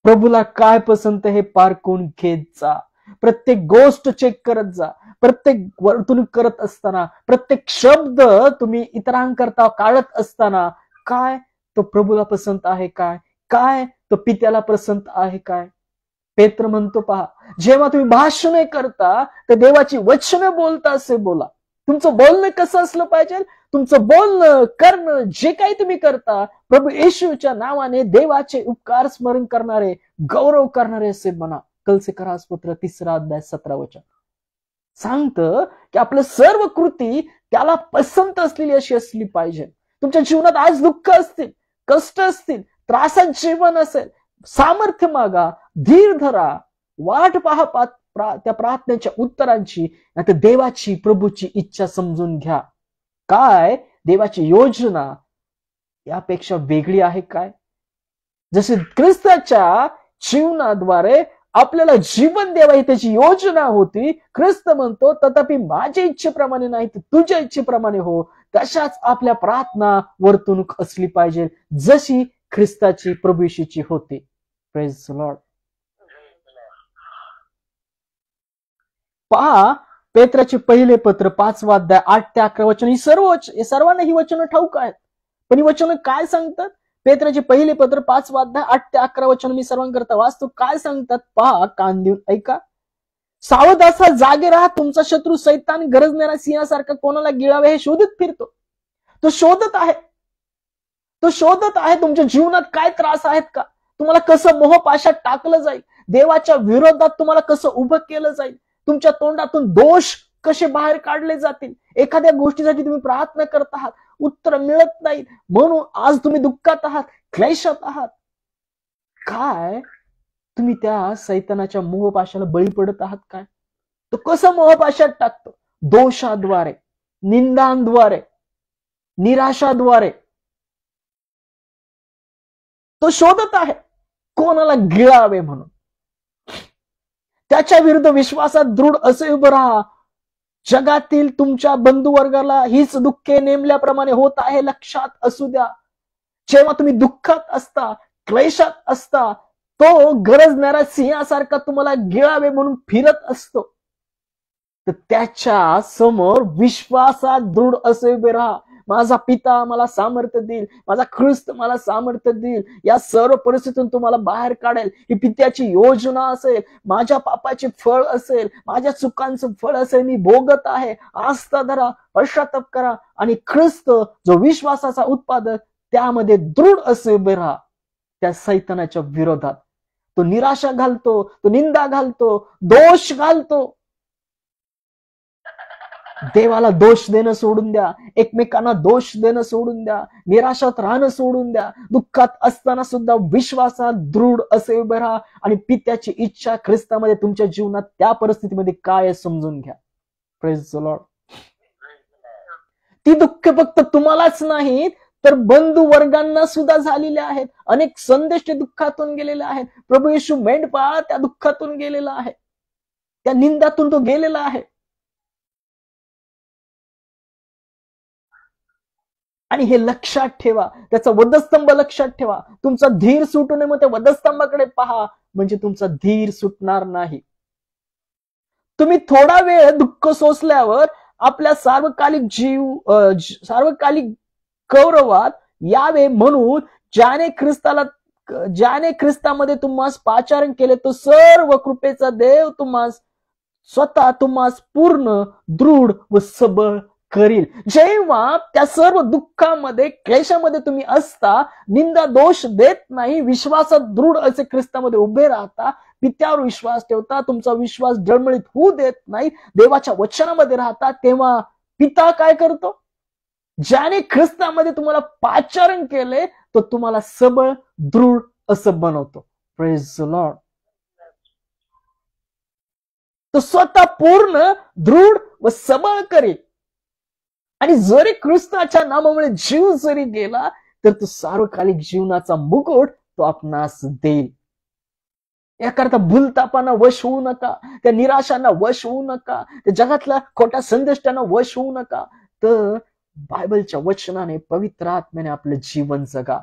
प्रभूला काय पसंत हे पारखून घेत जा. प्रत्येक गोष्ट चेक करत जा. प्रत्येक वर्तणूक करत असताना, प्रत्येक शब्द तुम्ही इतरांकरता काढत असताना, काय तो प्रभूला पसंत आहे काय? काय तो पित्याला पसंत आहे काय? पेत्र म्हणतो पहा, जेव्हा तुम्ही भाषणे करता तर देवाची वचनं बोलता असे बोला. तुमचं बोलणं कसं असलं पाहिजे? तुमचं बोलणं, करणं, जे काही तुम्ही करता, प्रभू येशूच्या नावाने देवाचे उपकार स्मरण करणारे, गौरव करणारे असे म्हणा. कलसीकरास पत्र 3रा अध्याय 17 वचन सांगतं की आपलं सर्व कृती त्याला पसंत असलेली अशी असली पाहिजे. तुमच्या जीवनात आज दुःख असतील, कष्ट असतील, त्रासात जीवन असेल, सामर्थ्य मागा, धीर धरा, वाट पहा त्या प्रार्थनेच्या उत्तरांची, आता देवाची, प्रभूची इच्छा समजून घ्या. काय देवाची योजना यापेक्षा वेगळी आहे काय? जसे ख्रिस्ताच्या जीवनाद्वारे आपल्याला जीवन द्यावा ही त्याची योजना होती. ख्रिस्त म्हणतो, तथापि माझ्या इच्छेप्रमाणे नाही तर तुझ्या इच्छेप्रमाणे हो. तशाच आपल्या प्रार्थना, वर्तणूक असली पाहिजे जशी ख्रिस्ताची, प्रभू येशूची होती. Praise the Lord. पहा, पेत्राचे पहिले पत्र 5वा अध्याय 8 ते 11 वचन, ही सर्वांना ही वचनं ठाऊक आहेत. पण ही वचनं काय सांगतात? पेत्राचे पहिले पत्र 5वा अध्याय 8 ते 11 वचन मी सर्वांकरता वाचतो. काय सांगतात पहा, कान देऊन ऐका. सावध असा, जागे राहा. तुमचा शत्रू सैतान गरजणाऱ्या सिंहासारखा कोणाला गिळावे हे शोधत फिरतो. तो शोधत आहे. तुमच्या जीवनात काय त्रास आहेत का? तुम्हाला कसं मोहपाशात टाकलं जाईल, देवाच्या विरोधात तुम्हाला कसं उभं केलं जाईल, तुमच्या तोंडातून दोष कसे बाहेर काढले जातील. एखाद्या गोष्टीसाठी तुम्ही प्रार्थना करत आहात, उत्तर मिळत नाही, म्हणून आज तुम्ही दुःखात आहात, क्लेशात आहात. काय तुम्ही त्या सैतानाच्या मोहपाशाला बळी पडत आहात काय? तो कसं मोहपाशात टाकतो? दोषाद्वारे, निंदांद्वारे, निराशाद्वारे. तो शोधत आहे कोणाला गिळावे म्हणून. त्याच्या विरुद्ध विश्वासात दृढ असे उभं राहा. जगातील तुमच्या बंधुवर्गाला हीच दुःखे नेमल्याप्रमाणे होत आहे लक्षात असू द्या. जेव्हा तुम्ही दुःखात असता, क्लेशात असता, तो गरजणाऱ्या सिंहासारखा तुम्हाला गिळावे म्हणून फिरत असतो. तर त्याच्या समोर विश्वासात दृढ असे उभे राहा. माझा पिता मला सामर्थ्य देईल, माझा ख्रिस्त मला सामर्थ्य देईल, या सर्व परिस्थितीतून तुम्हाला बाहेर काढेल. ही पित्याची योजना असेल, माझ्या पापाचे फळ असेल, माझ्या चुकांचं फळ असेल, मी भोगत आहे. आस्था धरा, पश्चाताप करा आणि ख्रिस्त जो विश्वासाचा उत्पादक, त्यामध्ये दृढ असे उभे राहा. त्या सैतानाच्या विरोधात तो निराशा घालतो, तो निंदा घालतो, दोष घालतो. देवाला दोष देणं सोडून द्या, एकमेकांना दोष देणं सोडून द्या, निराशात राहणं सोडून द्या. दुःखात असताना सुद्धा विश्वासात दृढ असे उभे राहा आणि पित्याची इच्छा ख्रिस्तामध्ये तुमच्या जीवनात त्या परिस्थितीमध्ये काय आहे समजून घ्या. Praise the Lord. ती दुःख फक्त तुम्हालाच नाहीत तर बंधू वर्गांना सुद्धा झालेले आहेत. अनेक संदेश ते दुःखातून गेलेले आहेत. प्रभू येशू मेंढपाळ त्या दुःखातून गेलेला आहे, त्या निंदातून तो गेलेला आहे. आणि हे लक्षात ठेवा, त्याचा वधस्तंभ लक्षात ठेवा. तुमचा धीर सुटू नये, मग त्या वधस्तंभाकडे पहा, म्हणजे तुमचा धीर सुटणार नाही. तुम्ही थोडा वेळ दुःख सोसल्यावर आपल्या सार्वकालिक गौरवात यावे म्हणून ज्याने ख्रिस्तामध्ये तुम्हास पाचारण केले, तो सर्व कृपेचा देव तुम्हास पूर्ण दृढ व सबळ करील. जेव्हा त्या सर्व दुःखामध्ये क्लेशामध्ये तुम्ही असता, निंदा दोष देत नाही, विश्वासात दृढ असे ख्रिस्तामध्ये उभे राहता, पित्यावर विश्वास ठेवता, तुमचा विश्वास डळमळीत होऊ देत नाही, देवाच्या वचनामध्ये राहता, तेव्हा पिता काय करतो? ज्याने ख्रिस्तामध्ये तुम्हाला पाचारण केले तो तुम्हाला सबळ दृढ असं बनवतो. Praise the Lord. तो स्वतः पूर्ण दृढ व सबळ करेल. आणि जरी ख्रिस्ताच्या नामामुळे जीव जरी गेला तर तो सार्वकालिक जीवनाचा मुकुट तो आपणास देईल. याकरता भूलतापांना वश होऊ नका, त्या निराशांना वश होऊ नका, त्या जगातल्या खोट्या संदेशांना वश होऊ नका. तर बायबलच्या वचनाने, पवित्र आत्म्याने आपलं जीवन जगा.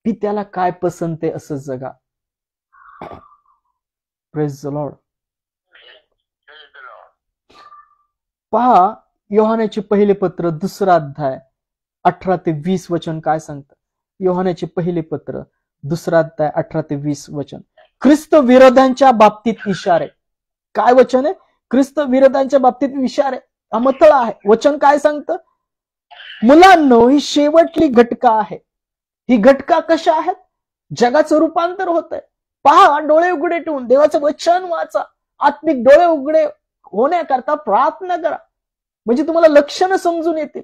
पित्याला काय पसंत आहे असं जगा. Praise the Lord. पहा, योहानाचे पहिले पत्र 2 अध्याय 18 ते 20 वचन काय सांगतं. योहानाचे पहिले पत्र 2 अध्याय 18 ते 20 वचन. ख्रिस्त विरोधांच्या बाबतीत इशारे. काय वचन आहे? ख्रिस्त विरोधांच्या बाबतीत इशारे. हा मथळा आहे. वचन काय सांगतं? मुलांनो, ही शेवटली घटका आहे. ही घटका कशा आहेत? जगाचं रूपांतर होत आहे. पहा, डोळे उघडे ठेवून देवाचं वचन वाचा. आत्मिक डोळे उघडे होण्याकरता प्रार्थना करा, म्हणजे तुम्हाला लक्षणं समजून येतील,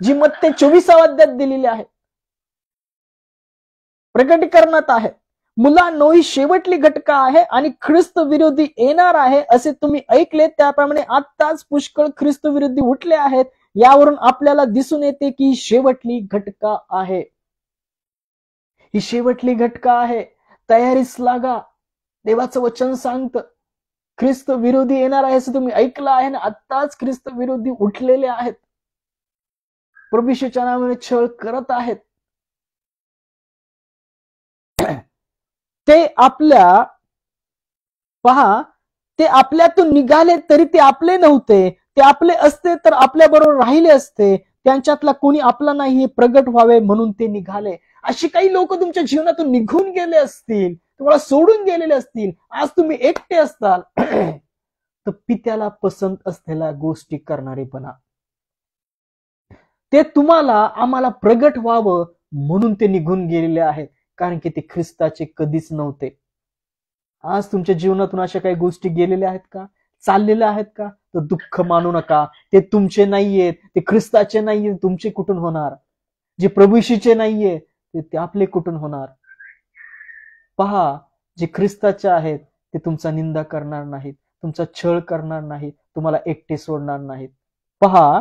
जी मत्ते 24 अध्यायात दिलेली आहे, प्रकटीकरणात आहे. मुलांनो, ही शेवटली घटका आहे आणि ख्रिस्त विरोधी येणार आहे असे तुम्ही ऐकले, त्याप्रमाणे आत्ताच पुष्कळ ख्रिस्त विरोधी उठले आहेत. यावरून आपल्याला दिसून येते की ही शेवटली घटका आहे. ही शेवटली घटका आहे. तयारीस लागा. देवाचं वचन सांगतं ख्रिस्त विरोधी येणार आहे असं तुम्ही ऐकलं आहे ना. आत्ताच ख्रिस्त विरोधी उठलेले आहेत. प्रभू येशूच्या नावाने छळ करत आहेत. ते आपल्यातून निघाले तरी ते आपले नव्हते. ते आपले असते तर आपल्या बरोबर राहिले असते. त्यांच्यातला कोणी आपला नाही हे प्रगट व्हावे म्हणून ते निघाले. अशी काही लोक तुमच्या जीवनातून निघून गेले असतील, तुम्हाला सोडून गेलेले असतील, आज तुम्ही एकटे असताल, तर पित्याला पसंत असलेल्या गोष्टी करणारे बना. ते आम्हाला प्रगट व्हावं म्हणून ते निघून गेलेले आहेत, कारण की ते ख्रिस्ताचे कधीच नव्हते. आज तुमच्या जीवनातून अशा काही गोष्टी गेलेल्या आहेत का, चाललेल्या आहेत का? तर दुःख मानू नका. ते तुमचे नाहीयेत, ते ख्रिस्ताचे नाहीये. तुमचे कुठून होणार? जे प्रभू येशूचे नाहीये ते आपले कुठून होणार? पहा, जे ख्रिस्ताचे आहेत ते तुमचा निंदा करणार नाहीत, तुमचा छळ करणार नाहीत, तुम्हाला एकटे सोडणार नाहीत. पहा,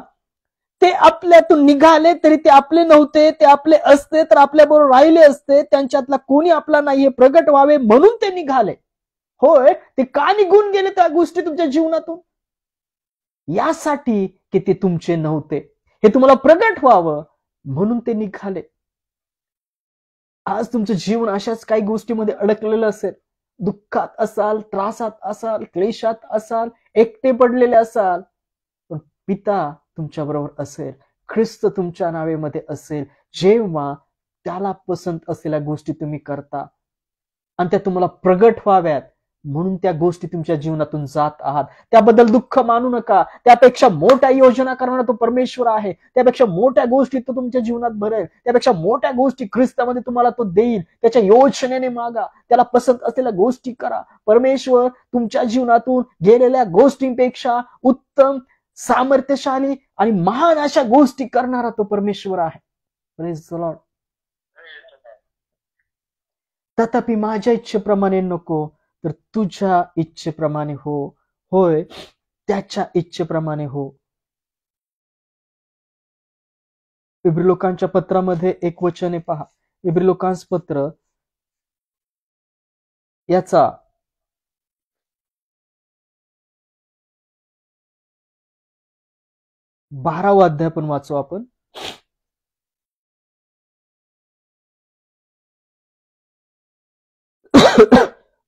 ते आपल्यातून निघाले तरी ते आपले नव्हते. ते आपले असते तर आपल्या बरोबर राहिले असते. त्यांच्यातला कोणी आपला नाही हे प्रगट व्हावे म्हणून ते निघाले. होय, ते का निघून गेले त्या गोष्टी तुमच्या जीवनातून? यासाठी की ते तुमचे नव्हते, हे तुम्हाला प्रगट व्हावं म्हणून ते निघाले. आज तुमचं जीवन अशाच काही गोष्टीमध्ये अडकलेलं असेल, दुःखात असाल, त्रासात असाल, क्लेशात असाल, एकटे पडलेले असाल, पण पिता तुमच्या बरोबर असेल, ख्रिस्त तुमच्या नावेमध्ये असेल. जेव्हा त्याला पसंत असलेल्या गोष्टी तुम्ही करता आणि त्या तुम्हाला प्रगट व्हाव्यात, म्हणून त्या गोष्टी तुमच्या जीवनातून जात आहात. त्याबद्दल दुःख मानू नका. त्यापेक्षा मोठ्या योजना करणारा तो परमेश्वर आहे. त्यापेक्षा मोठ्या गोष्टी तो तुमच्या जीवनात भरेल. त्यापेक्षा मोठ्या गोष्टी ख्रिस्तामध्ये तुम्हाला तो देईल. त्याच्या योजनेने मागा. त्याला पसंत असलेल्या गोष्टी करा. परमेश्वर तुमच्या जीवनातून गेलेल्या गोष्टींपेक्षा उत्तम, सामर्थ्यशाली आणि महान अशा गोष्टी करणारा तो परमेश्वर आहे. Praise the Lord. तथापि माझ्या इच्छेप्रमाणे नको, तर तुझ्या इच्छेप्रमाणे हो. होय, त्याच्या इच्छेप्रमाणे हो. इब्री लोकांच्या पत्रामध्ये एक वचन आहे पहा. इब्री लोकांस पत्र याचा 12वा अध्याय पण वाचू आपण.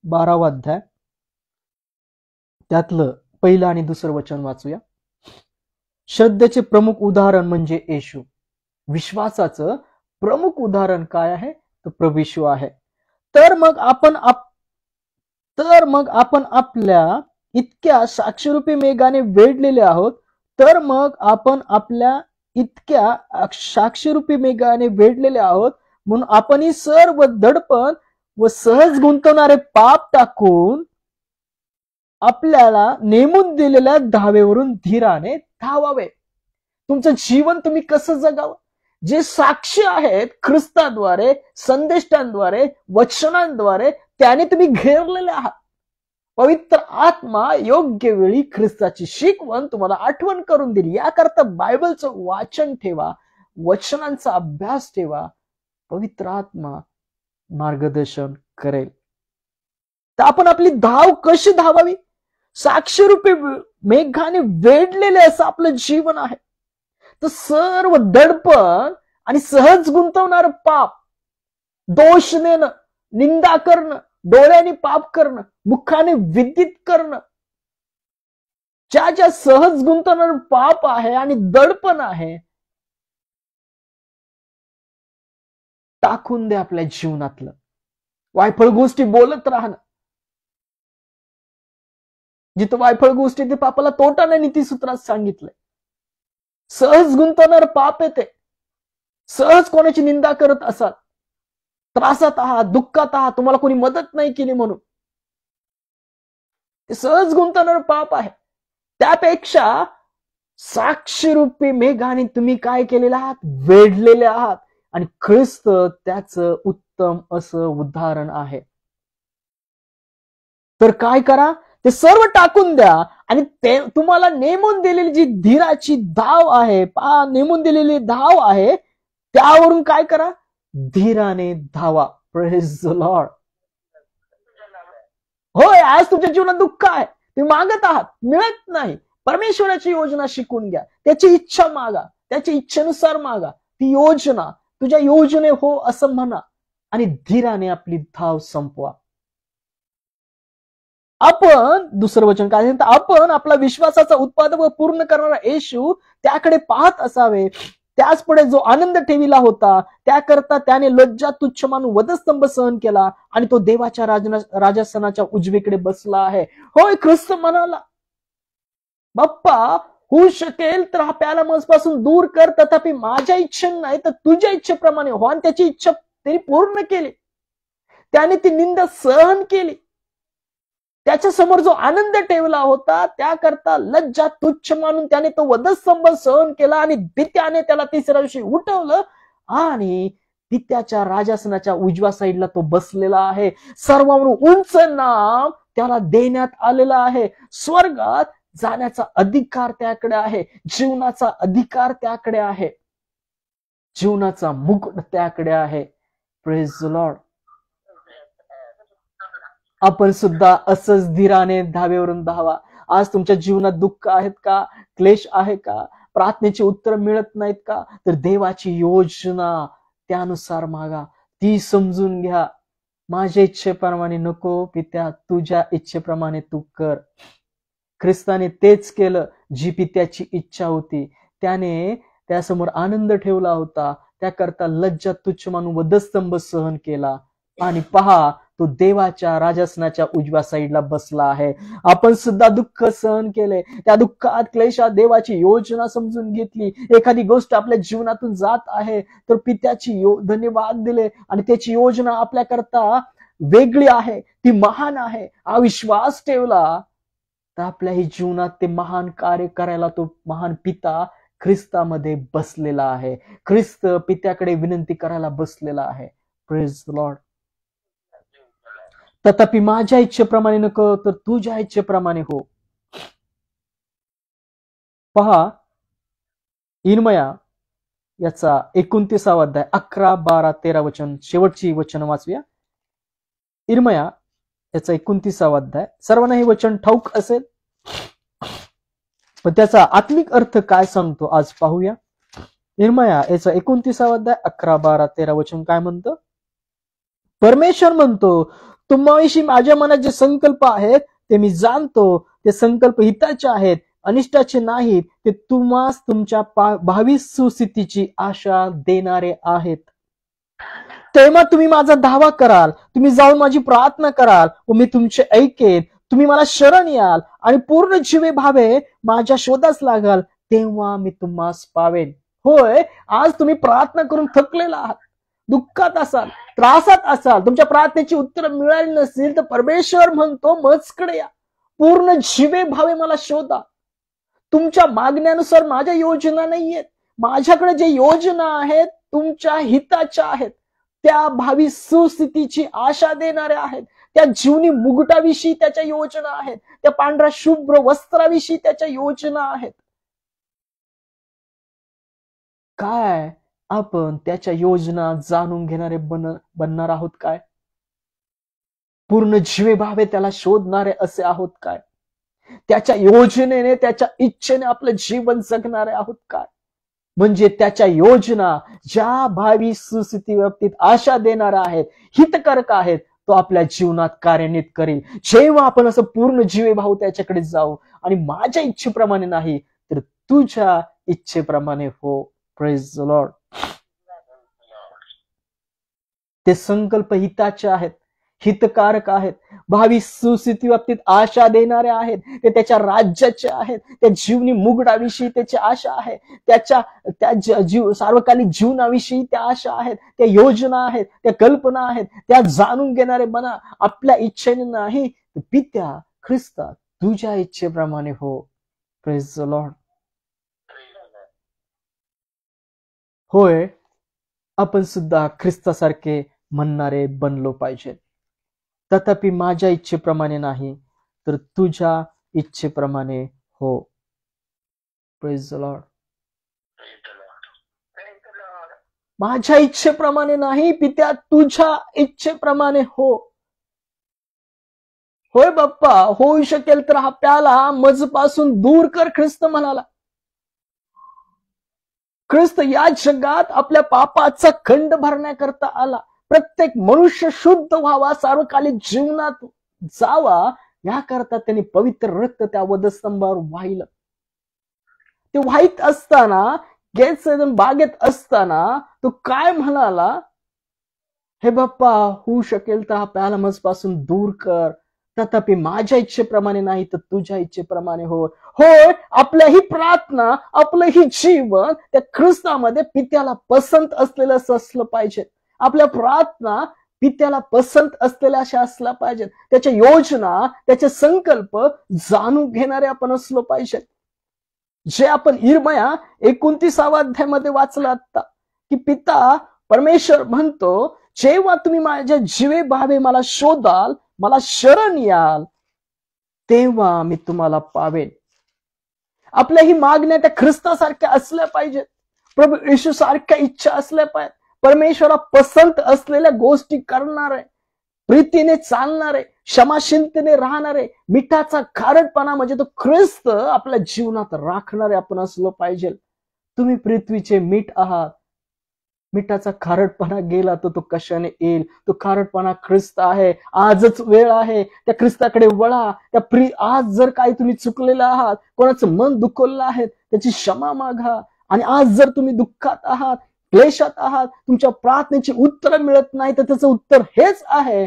बारावा अध्याय त्यातलं पहिलं आणि दुसरं वचन वाचूया. श्रद्धेचे प्रमुख उदाहरण म्हणजे येशू. विश्वासाचं प्रमुख उदाहरण काय आहे? तर प्रभू येशू आहे. तर मग आपण आपल्या इतक्या साक्षीरूपी मेघाने वेढलेले आहोत. तर मग आपण आपल्या इतक्या साक्षीरूपी मेघाने वेढलेले आहोत म्हणून आपणही सर्व दडपण व सहज गुंतवणारे पाप टाकून आपल्याला नेमून दिलेल्या धावेवरून धीराने धावावे. तुमचं जीवन तुम्ही कसं जगावं? जे साक्षी आहेत ख्रिस्ताद्वारे, संदेष्टांद्वारे, वचनांद्वारे, त्याने तुम्ही घेरलेले आहात. पवित्र आत्मा योग्य वेळी ख्रिस्ताची शिकवण तुम्हाला आठवण करून दिली. याकरता बायबलचं वाचन ठेवा, वचनांचा अभ्यास ठेवा. पवित्र आत्मा मार्गदर्शन करेल. तर आपण आपली धाव कशी धावावी? साक्षीरूपी मेघाने वेढलेले असं आपलं जीवन आहे. तर सर्व दडपण आणि सहज गुंतवणारं पाप, दोष देणं, निंदा करणं, डोळ्याने पाप करणं, मुखाने विदित करणं, ज्या सहज गुंतवणारं पाप आहे आणि दडपण आहे, टाकून दे आपल्या जीवनातलं. वायफळ गोष्टी बोलत राहणं. जिथं वायफळ गोष्टी ते पापाला तोटा नाही नीतिसूत्रात सांगितलंय. सहज गुंतवणार पाप येते. सहज कोणाची निंदा करत असाल, त्रासात आहात, दुःखात आहात, तुम्हाला कोणी मदत नाही केली म्हणून, ते सहज गुंतवणार पाप आहे. त्यापेक्षा साक्षीरूपी मेघाने तुम्ही काय केलेले आहात? वेढलेले आहात. आणि ख्रिस्त त्याचं उत्तम असं उदाहरण आहे. तर काय करा? ते सर्व टाकून द्या आणि ते तुम्हाला नेमून दिलेली जी धीराची धाव आहे, नेमून दिलेली धाव आहे, त्यावरून काय करा? धीराने धावा. Praise the Lord. होय, आज तुमच्या जीवनात दुःख आहे, तुम्ही मागत आहात, मिळत नाही. परमेश्वराची योजना शिकून घ्या. त्याची इच्छा मागा, त्याच्या इच्छेनुसार मागा. ती योजना तुझ्या योजने हो असं म्हणा आणि धीराने आपली धाव संपवा. आपण दुसरं वचन काय म्हणतं? आपण आपला विश्वासाचा उत्पादक व पूर्ण करणारा येशू त्याकडे पाहत असावे. त्याच पुढे जो आनंद ठेविला होता त्याकरता त्याने लज्जा तुच्छ मानून वधस्तंभ सहन केला आणि तो देवाच्या राजासनाच्या उजवीकडे बसला आहे. होय, ख्रिस्त म्हणाला, बाप्पा होऊ शकेल तर हा प्याला माझपासून दूर कर, तथापि माझ्या इच्छेने नाही तर तुझ्या इच्छेप्रमाणे हो. आणि त्याची इच्छा त्यांनी पूर्ण केली. त्याने ती निंदा सहन केली. त्याच्या समोर जो आनंद ठेवला होता त्याकरता लज्जा तुच्छ मानून त्याने तो वधस्तंभ सहन केला आणि पित्याने त्याला तिसऱ्या दिवशी उठवलं आणि पित्याच्या राजासनाच्या उजव्या साईडला तो बसलेला आहे. सर्वांवरून उंच नाम त्याला देण्यात आलेला आहे. स्वर्गात जाण्याचा अधिकार त्याकडे आहे. जीवनाचा अधिकार त्याकडे आहे. जीवनाचा मुकुट त्याकडे आहे. Praise the Lord. आपण सुद्धा असंच धीराने धावेवरून धावा. आज तुमच्या जीवनात दुःख आहेत का? क्लेश आहे का? प्रार्थनेची उत्तर मिळत नाहीत का? तर देवाची योजना त्यानुसार मागा. ती समजून घ्या. माझ्या इच्छेप्रमाणे नको पित्या, तुझ्या इच्छेप्रमाणे तू कर. ख्रिस्ताने तेच केलं. जी पित्याची इच्छा होती त्याने त्यासमोर आनंद ठेवला होता. त्याकरता लज्जा तुच्छ मानून वधस्तंभ सहन केला. आणि पहा, तो देवाच्या राजासनाच्या उजव्या साईडला बसला आहे. आपण सुद्धा दुःख सहन केले, त्या दुःखात क्लेशात देवाची योजना समजून घेतली. एखादी गोष्ट आपल्या जीवनातून जात आहे तर पित्याची धन्यवाद दिले आणि त्याची योजना आपल्याकरता वेगळी आहे, ती महान आहे. हा विश्वास ठेवला तर आपल्याही जीवनात ते महान कार्य करायला तो महान पिता ख्रिस्तामध्ये बसलेला आहे. ख्रिस्त पित्याकडे विनंती करायला बसलेला आहे. Praise the Lord. तथापि माझ्या इच्छेप्रमाणे नको तर तुझ्या इच्छेप्रमाणे हो. पहा, इर्मया याचा 29वा अध्याय 11, 12, 13 वचन, शेवटची वचन वाचूया. इर्मया याचा 29वा अध्याय. सर्वांना हे वचन ठाऊक असेल, पण त्याचा आत्मिक अर्थ काय सांगतो आज पाहूया. इर्मया याचा 29वा अध्याय 11, 12, 13 वचन काय म्हणतं. परमेश्वर म्हणतो, तुम्हाविषयी माझ्या मनात जे संकल्प आहेत ते मी जाणतो. ते संकल्प हिताचे आहेत, अनिष्टाचे नाहीत. ते तुम्हास तुमच्या भावी सुस्थितीची आशा देणारे आहेत. तेव्हा तुम्ही माझा धावा कराल, तुम्ही जाऊन माझी प्रार्थना कराल व मी तुमचे ऐकेन. तुम्ही मला शरण याल आणि पूर्ण जीवे भावे माझ्या शोधास लागाल, तेव्हा मी तुम्हास पावेन. होय, आज तुम्ही प्रार्थना करून थकलेला आहात, दुःखात असाल, त्रासात असाल, तुमच्या प्रार्थनेची उत्तर मिळाली नसतील तर परमेश्वर म्हणतो, मजकडे या, पूर्ण जीवे भावे मला शोधा. तुमच्या मागण्यानुसार माझ्या योजना नाहीयेत. माझ्याकडे जे योजना आहेत तुमच्या हिताच्या आहेत, त्या भावी सुस्थितीची आशा देणाऱ्या आहेत. त्या जीवनी मुकुटाविषयी त्याच्या योजना आहेत, त्या पांढऱ्या शुभ्र वस्त्राविषयी त्याच्या योजना आहेत. काय आपण त्याच्या योजना जाणून घेणारे बनणार आहोत काय? पूर्ण जीवे भावे त्याला शोधणारे असे आहोत काय? त्याच्या योजनेने, त्याच्या इच्छेने आपलं जीवन जगणारे आहोत काय? म्हणजे त्याच्या योजना ज्या भावी सुस्थिती बाबतीत आशा देणाऱ्या आहेत, हितकारक आहेत, तो आपल्या जीवनात कार्यान्वित करेल. जेव्हा आपण असं पूर्ण जीवे भाऊ त्याच्याकडे जाऊ आणि माझ्या इच्छेप्रमाणे नाही तर तुझ्या इच्छेप्रमाणे हो. Praise the Lord. ते संकल्प हिताचे आहेत, हितकारक आहेत, भावी सुस्थिती बाबतीत आशा देणारे आहेत. ते त्याच्या राज्याचे आहेत, त्या जीवनी मुकुटाविषयी त्याची आशा आहे, त्या सार्वकालिक जीवनाविषयी त्या आशा आहेत, त्या योजना आहेत, त्या कल्पना आहेत. त्या जाणून घेणारे बना. आपल्या इच्छेने नाही, पित्या ख्रिस्ता तुझ्या इच्छेप्रमाणे हो. Praise the Lord. होय, आपण सुद्धा ख्रिस्तासारखे म्हणणारे बनलो पाहिजे. तथापि माझ्या इच्छेप्रमाणे नाही तर तुझ्या इच्छेप्रमाणे हो. Praise the Lord. माझ्या इच्छेप्रमाणे नाही पित्या, तुझ्या इच्छेप्रमाणे हो. होय बाप्पा, होऊ शकेल तर हा प्याला मजपासून दूर कर, ख्रिस्त म्हणाला. ख्रिस्त या जगात आपल्या पापाचा खंड भरण्याकरता आला. प्रत्येक मनुष्य शुद्ध व्हावा, सार्वकालिक जीवनात जावा, याकरता त्यांनी पवित्र रक्त त्या वधस्तंभावर वाहिलं. ते वाहित असताना, गेत्सेमने बागेत असताना तो काय म्हणाला, हे बाप्पा, होऊ शकेल तर हा प्याला मजपासून दूर कर, तथापि माझ्या इच्छेप्रमाणे नाही तर तुझ्या इच्छेप्रमाणे हो. होय, आपल्याही प्रार्थना, आपलंही जीवन त्या ख्रिस्तामध्ये पित्याला पसंत असलेलं असलं पाहिजे. आपल्या प्रार्थना पित्याला पसंत असलेल्या अशा असल्या पाहिजेत. त्याच्या योजना, त्याचे संकल्प जाणून घेणारे आपण असलो पाहिजे. जे आपण इर्मया 29वा अध्यायामध्ये वाचलं आता, की पिता परमेश्वर म्हणतो, जेव्हा तुम्ही माझ्या जीवे भावे मला शोधाल, मला शरण याल, तेव्हा मी तुम्हाला पावेन. आपल्याही मागण्या त्या ख्रिस्तासारख्या असल्या पाहिजेत. प्रभू येशू सारख्या इच्छा असल्या पाहिजेत. परमेश्वरा पसंत असलेल्या गोष्टी करणारे, प्रीतीने चालणारे, क्षमाशीलतेने राहणारे, मिठाचा खारटपणा म्हणजे तो ख्रिस्त आपल्या जीवनात राखणारे आपण असलो पाहिजे. तुम्ही पृथ्वीचे मीठ आहात. मिठाचा खारटपणा गेला तर तो कशाने येईल? तो खारटपणा ख्रिस्त आहे. आजच वेळ आहे, त्या ख्रिस्ताकडे वळा. आज जर काही तुम्ही चुकलेला आहात, कोणाचं मन दुखवलं आहे, त्याची क्षमा मागा. आणि आज जर तुम्ही दुःखात आहात, क्लेशात आहात, तुमच्या प्रार्थनेची उत्तर मिळत नाही, तर त्याचं उत्तर हेच आहे,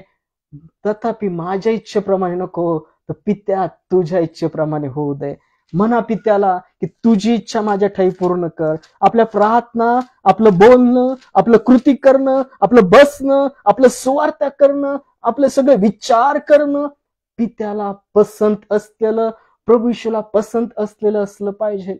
तथापि माझ्या इच्छेप्रमाणे नको, तर पित्या तुझ्या इच्छेप्रमाणे होऊ दे. म्हणा पित्याला की तुझी इच्छा माझ्या ठाई पूर्ण कर. आपल्या प्रार्थना, आपलं बोलणं, आपलं कृती करणं, आपलं बसणं, आपलं सुवार्थ करणं, आपले सगळे विचार करणं पित्याला पसंत असलेलं, प्रभू येशूला पसंत असलेलं असलं पाहिजे.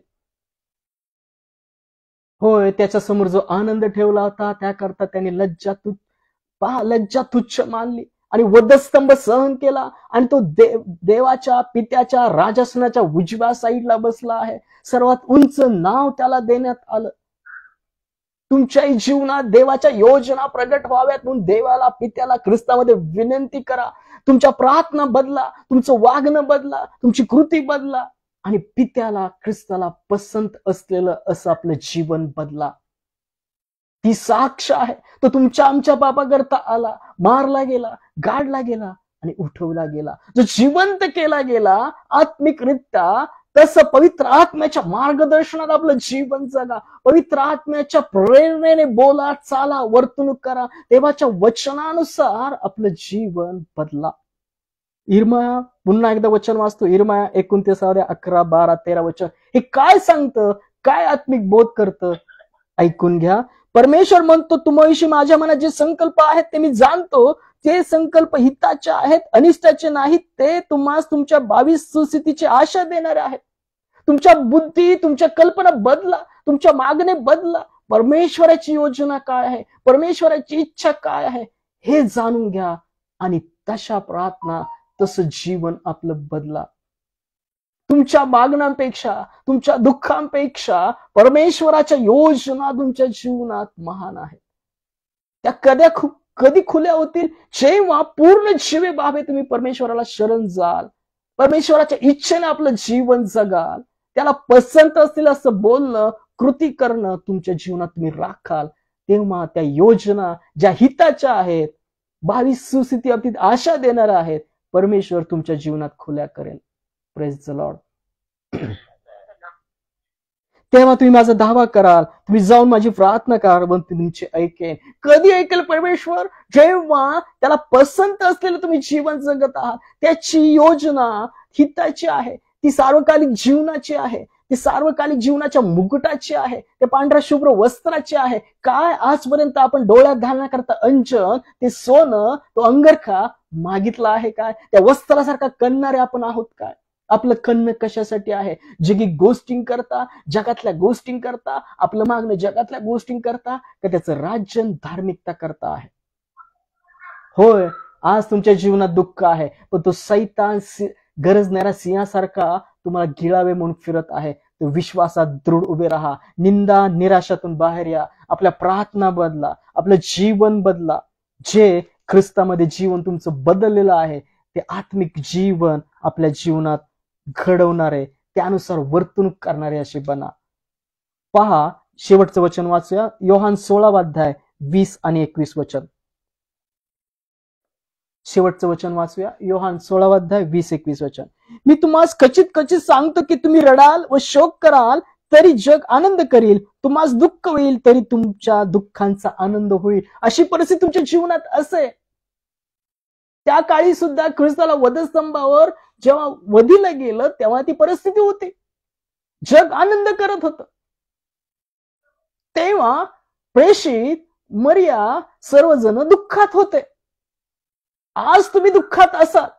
होय, त्याच्या समोर जो आनंद ठेवला होता त्याकरता त्याने लज्जा तुच्छ मानली आणि वधस्तंभ सहन केला आणि तो देवाच्या पित्याच्या राजासनाच्या उजव्या साईडला बसला आहे. सर्वात उंच नाव त्याला देण्यात आलं. तुमच्याही जीवनात देवाच्या योजना प्रगट व्हाव्यात म्हणून देवाला, पित्याला, ख्रिस्तामध्ये विनंती करा. तुमच्या प्रार्थना बदला, तुमचं वागणं बदला, तुमची कृती बदला आणि पित्याला, ख्रिस्ताला पसंत असलेलं असं आपलं जीवन बदला. ती साक्ष आहे. तो तुमच्या आमच्या पापाकरता आला, मारला गेला, गाडला गेला आणि उठवला गेला. जो जिवंत केला गेला आत्मिकरित्या, तसं पवित्र आत्म्याच्या मार्गदर्शनात आपलं जीवन जगा. पवित्र आत्म्याच्या प्रेरणेने बोला, चाला, वर्तणूक करा. देवाच्या वचनानुसार आपलं जीवन बदला. इर्मया, पुन्हा एकदा वचन वाचतो. इर्मया 29 11 12 13 वचन. हे काय सांगतं, काय आत्मिक बोध करतं, ऐकून घ्या. परमेश्वर म्हणतो, तुम्हाविषयी माझ्या मनात जे संकल्प आहेत ते मी जाणतो. ते संकल्प हिताचे आहेत, अनिष्टाचे नाहीत. ते तुम्हाला तुमच्या भावी सुस्थितीची आशा देणारे आहेत. तुमच्या बुद्धी, तुमच्या कल्पना बदला, तुमच्या मागणे बदला. परमेश्वराची योजना काय आहे, परमेश्वराची इच्छा काय आहे हे जाणून घ्या आणि तशा प्रार्थना, तसं जीवन आपलं बदला. तुमच्या मागण्यांपेक्षा, तुमच्या दुःखांपेक्षा परमेश्वराच्या योजना तुमच्या जीवनात महान आहेत. त्या कधी खुल्या होतील, जेव्हा पूर्ण जीवे भावे तुम्ही परमेश्वराला शरण जाल, परमेश्वराच्या इच्छेने आपलं जीवन जगाल, त्याला पसंत असतील असं बोलणं, कृती करणं तुमच्या जीवनात तुम्ही राखाल. तेव्हा त्या योजना ज्या हिताच्या आहेत, भावी सुस्थिती बाबतीत आशा देणाऱ्या आहेत, परमेश्वर तुमच्या जीवनात खुल्या करेल. Praise the Lord. तेव्हा तुम्ही माझा दावा कराल, तुम्ही जाऊन माझी प्रार्थना कराल, पण तुमची ऐकेन. कधी ऐकेल परमेश्वर? जेव्हा त्याला पसंत असलेलं तुम्ही जीवन जगत आहात. त्याची योजना हिताची आहे, ती सार्वकालिक जीवनाची आहे, ती सार्वकालिक जीवनाच्या मुकुटाची आहे, ते पांढऱ्या शुभ्र वस्त्राची आहे. काय आजपर्यंत आपण डोळ्यात घालण्याकरता अंजन, ते सोनं, तो अंगरखा मागितला आहे काय? त्या वस्त्रासारखा कणणारे आपण आहोत काय? आपलं कन्न कशासाठी आहे? जगी गोष्टींकरता, जगातल्या गोष्टींकरता, आपलं मागणं जगातल्या गोष्टींकरता का त्याचं राज्य धार्मिकता करता आहे? होय, आज तुमच्या जीवनात दुःख आहे, पण तो सैतान गरजणाऱ्या सिंहासारखा तुम्हाला गिळावे म्हणून फिरत आहे. तो विश्वासात दृढ उभे राहा. निंदा, निराशातून बाहेर या. आपल्या प्रार्थना बदला, आपलं जीवन बदला. जे ख्रिस्तामध्ये जीवन तुमचं बदललेलं आहे, ते आत्मिक जीवन आपल्या जीवनात घडवणारे, त्यानुसार वर्तणूक करणारे असे बना. पहा, शेवटचं वचन वाचूया. योहान 16 20 आणि 21 वचन. शेवटचं वचन वाचूया. योहान 16 20 21 वचन. मी तुम्हाला खचित सांगतो की तुम्ही रडाल व शोक कराल तरी जग आनंद करील. तुम्हाला दुःख होईल तरी तुमच्या दुःखांचा आनंद होईल. अशी परिस्थिती तुमच्या जीवनात असे. त्या काळी सुद्धा ख्रिस्ताला वधस्तंभावर जेव्हा वधिलं गेलं तेव्हा ती परिस्थिती होती. जग आनंद करत होतं. तेव्हा प्रेषित, मरिया सर्वजण दुःखात होते. आज तुम्ही दुःखात असाल,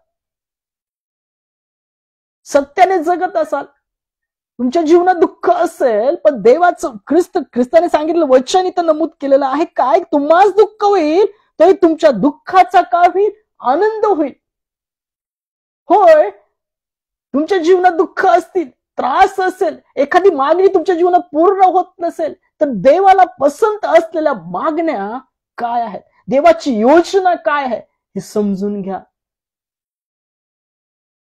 सत्याने जगत असाल, तुमच्या जीवनात दुःख असेल, पण देवाचं ख्रिस्ताने सांगितलं वचन इथं नमूद केलेलं आहे काय? तुम्हाला दुःख होईल तरी तुमच्या दुःखाचा काय होईल? आनंद होईल. होय, तुमच्या जीवनात दुःख असतील, त्रास असेल, एखादी मागणी तुमच्या जीवनात पूर्ण होत नसेल, तर देवाला पसंत असलेल्या मागण्या काय आहेत, देवाची योजना काय आहे हे समजून घ्या.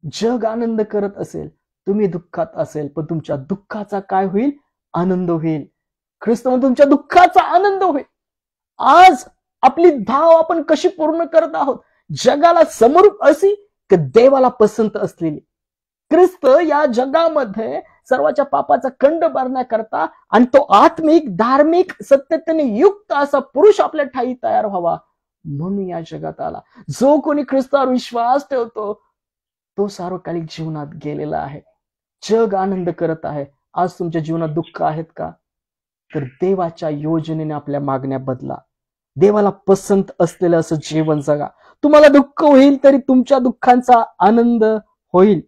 जग आनंद करत असेल, तुम्ही दुःखात असेल, पण तुमच्या दुःखाचा काय होईल? आनंद होईल. ख्रिस्त म्हणतो तुमच्या दुःखाचा आनंद होईल. आज आपली धाव आपण कशी पूर्ण करत आहोत? जगाला समरूप अशी की देवाला पसंत असलेली. ख्रिस्त या जगामध्ये सर्वाच्या पापाचा कंड भरण्याकरता आणि तो आत्मिक, धार्मिक, सत्यतेने युक्त असा पुरुष आपल्या ठाई तयार व्हावा म्हणून या जगात आला. जो कोणी ख्रिस्तावर विश्वास ठेवतो तो सार्वकालिक जीवनात गेलेला आहे. जग आनंद करत आहे. आज तुमच्या जीवनात दुःख आहेत का? तर देवाच्या योजनेने आपल्या मागण्या बदला. देवाला पसंत असलेलं असं जीवन जगा. तुम्हाला दुःख होईल तरी तुमच्या दुःखांचा आनंद होईल.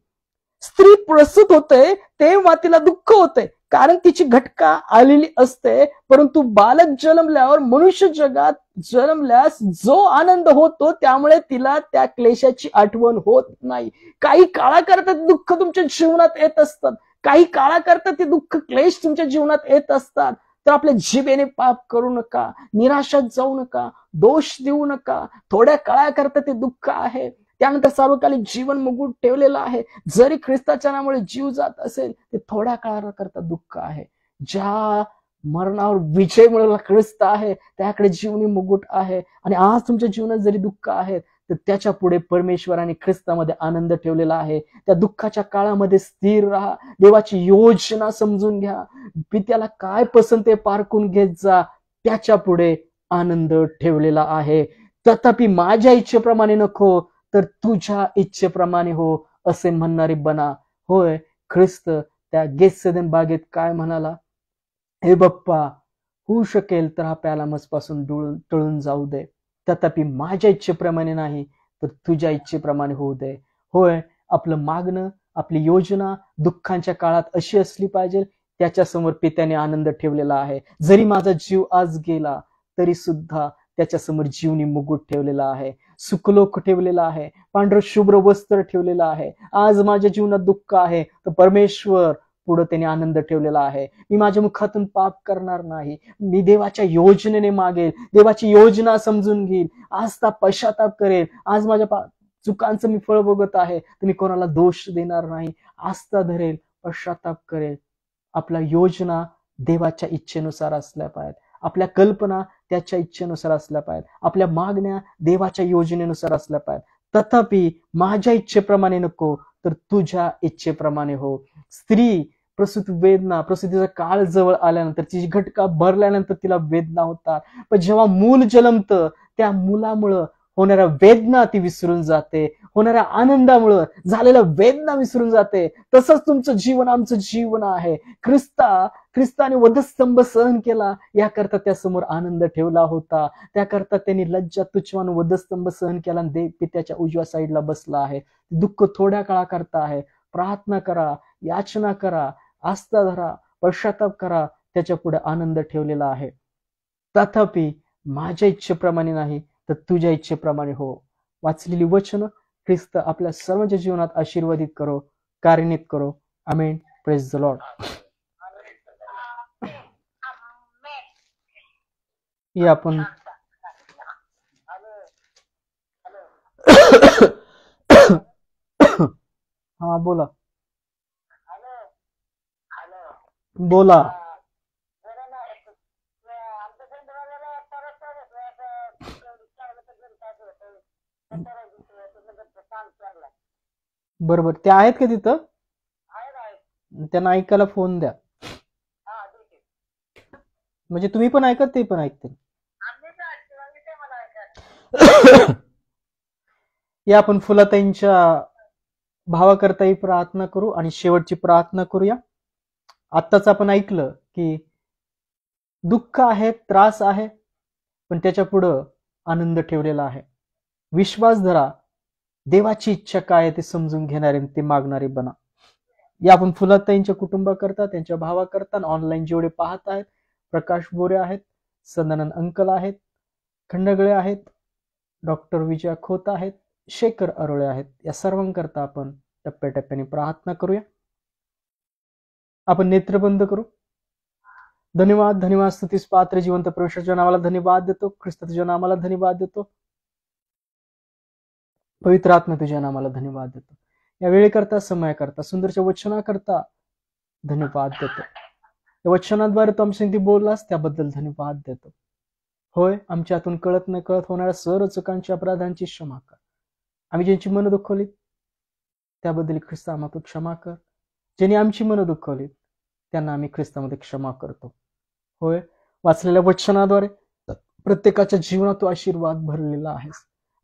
स्त्री प्रसूत होते तेव्हा तिला दुःख होते, कारण तिची घटका आलेली असते. परंतु बालक जन्मल्यावर, मनुष्य जगात जन्मल्यास जो आनंद होतो त्यामुळे तिला त्या क्लेशाची आठवण होत नाही. काही काळाकरता दुःख तुमच्या जीवनात येत असतात. काही काळाकरता ते दुःख क्लेश तुमच्या जीवनात येत असतात. तर आपल्या जिभेने पाप करू नका, निराशात जाऊ नका, दोष देऊ नका. थोड्या काळाकरता ते दुःख आहे, त्यानंतर सार्वकालिक जीवन मुकुट ठेवलेलं आहे. जरी ख्रिस्ताच्या नावामुळे जीव जात असेल ते थोड्या काळाकरता दुःख आहे. ज्या मरणावर विजय मिळवला ख्रिस्त आहे त्याकडे जीवनी मुकुट आहे. आणि आज तुमच्या जीवनात जरी दुःख आहे तर त्याच्या पुढे परमेश्वराने ख्रिस्तामध्ये आनंद ठेवलेला आहे. त्या दुःखाच्या काळामध्ये स्थिर राहा. देवाची योजना समजून घ्या. पित्याला काय पसंत आहे पारखून घेत जा. त्याच्या पुढे आनंद ठेवलेला आहे. तथापि माझ्या इच्छेप्रमाणे नको तर तुझ्या इच्छेप्रमाणे हो असे म्हणणारे बना. होय, ख्रिस्त त्या गेत्सेमने बागेत काय म्हणाला? हे बाप्पा, होऊ शकेल तर हा प्याला मजपासून टळून जाऊ दे, तथापि माझ्या इच्छेप्रमाणे नाही तर तुझ्या इच्छेप्रमाणे होऊ दे. होय, आपलं मागणं, आपली योजना दुःखांच्या काळात अशी असली पाहिजे. त्याच्या समोर पित्याने आनंद ठेवलेला आहे. जरी माझा जीव आज गेला तरी सुद्धा त्याच्या समोर जीवनी मुकुट ठेवलेला आहे, सुखलोक ठेवलेला आहे, पांढरं शुभ्र वस्त्र ठेवलेलं आहे. आज माझ्या जीवनात दुःख आहे तर परमेश्वर पुढे त्याने आनंद ठेवलेला आहे. मी माझ्या मुखातून पाप करणार नाही. मी देवाच्या योजनेने मागेल, देवाची योजना समजून घेईल, आजचा पश्चाताप करेल. आज माझ्या चुकांचं मी फळ बघत आहे तर मी कोणाला दोष देणार नाही. आस्था धरेल, पश्चाताप करेल. आपल्या योजना देवाच्या इच्छेनुसार असल्या पाहिजेत. आपल्या कल्पना त्याच्या इच्छेनुसार असल्या पाहिजेत. आपल्या मागण्या देवाच्या योजनेनुसार असल्या पाहिजेत. तथापि माझ्या इच्छेप्रमाणे नको तर तुझ्या इच्छेप्रमाणे हो. स्त्री प्रसूती वेदना, प्रसूतीचा काळ जवळ आल्यानंतर, तिची घटका भरल्यानंतर तिला वेदना होतात. पण जेव्हा मूल जन्मतं त्या मुलामुळं होणाऱ्या वेदना ती विसरून जाते. होणाऱ्या आनंदामुळं झालेल्या वेदना विसरून जाते. तसंच तुमचं जीवन, आमचं जीवन आहे. ख्रिस्ताने वधस्तंभ सहन केला, याकरता त्यासमोर आनंद ठेवला होता. त्याकरता त्यांनी लज्जा तुच्छवान वधस्तंभ सहन केला आणि पित्याच्या उजव्या साईडला बसला आहे. दुःख थोड्या काळाकरता आहे. प्रार्थना करा, याचना करा, आस्था धरा, पश्चाताप करा. त्याच्या पुढे आनंद ठेवलेला आहे. तथापि माझ्या इच्छेप्रमाणे नाही तर तुझ्या इच्छेप्रमाणे हो. वाचलेली वचन ख्रिस्त आपल्या सर्वांच्या जीवनात आशीर्वादित करो, कार्यान्वित करो. आमेन. Praise the Lord. या आपण हा बोला बोला. बरोबर, ते आहेत का तिथं? त्यांना ऐकायला फोन द्या, म्हणजे तुम्ही पण ऐकत ते पण ऐकते. या आपण फुलाताईंच्या भावाकरताही प्रार्थना करू आणि शेवटची प्रार्थना करूया. आत्ताच आपण ऐकलं की दुःख आहे, त्रास आहे, पण त्याच्या पुढं आनंद ठेवलेला आहे. विश्वास धरा. देवाची इच्छा काय आहे ते समजून घेणारे, ते मागणारे बना. या आपण फुलाताईंच्या कुटुंबाकरता, त्यांच्या भावाकरता, ऑनलाईन जेवढे पाहत आहेत, प्रकाश बोरे आहेत, सदानंद अंकल आहेत, खंडगळे आहेत, डॉक्टर विजया खोत आहेत, शेखर अरोळे आहेत, या सर्वांकरता आपण टप्प्याटप्प्याने प्रार्थना करूया. आपण नेत्र बंद करू. धन्यवाद, धन्यवाद, स्तुतीस पात्र जिवंत परमेश्वराच्या नावाला धन्यवाद देतो. ख्रिस्त तुझ्या नावाला धन्यवाद देतो. पवित्र आत्मा तुझ्या नावाला धन्यवाद देतो. या वेळेकरता, समयाकरता, सुंदरच्या वचनाकरता धन्यवाद देतो. या वचनाद्वारे तू आमच्याशी बोललास त्याबद्दल धन्यवाद देतो. होय, आमच्या हातून कळत न कळत होणाऱ्या सर्व चुकांची, अपराधांची क्षमा कर. आम्ही ज्यांची मनं दुखवलीत त्याबद्दल ख्रिस्ता आम्हाला क्षमा कर. ज्यांनी आमची मनं दुखवलीत त्यांना आम्ही ख्रिस्तामध्ये क्षमा करतो. होय, वाचलेल्या वचनाद्वारे प्रत्येकाच्या जीवनात तू आशीर्वाद भरलेला आहेस.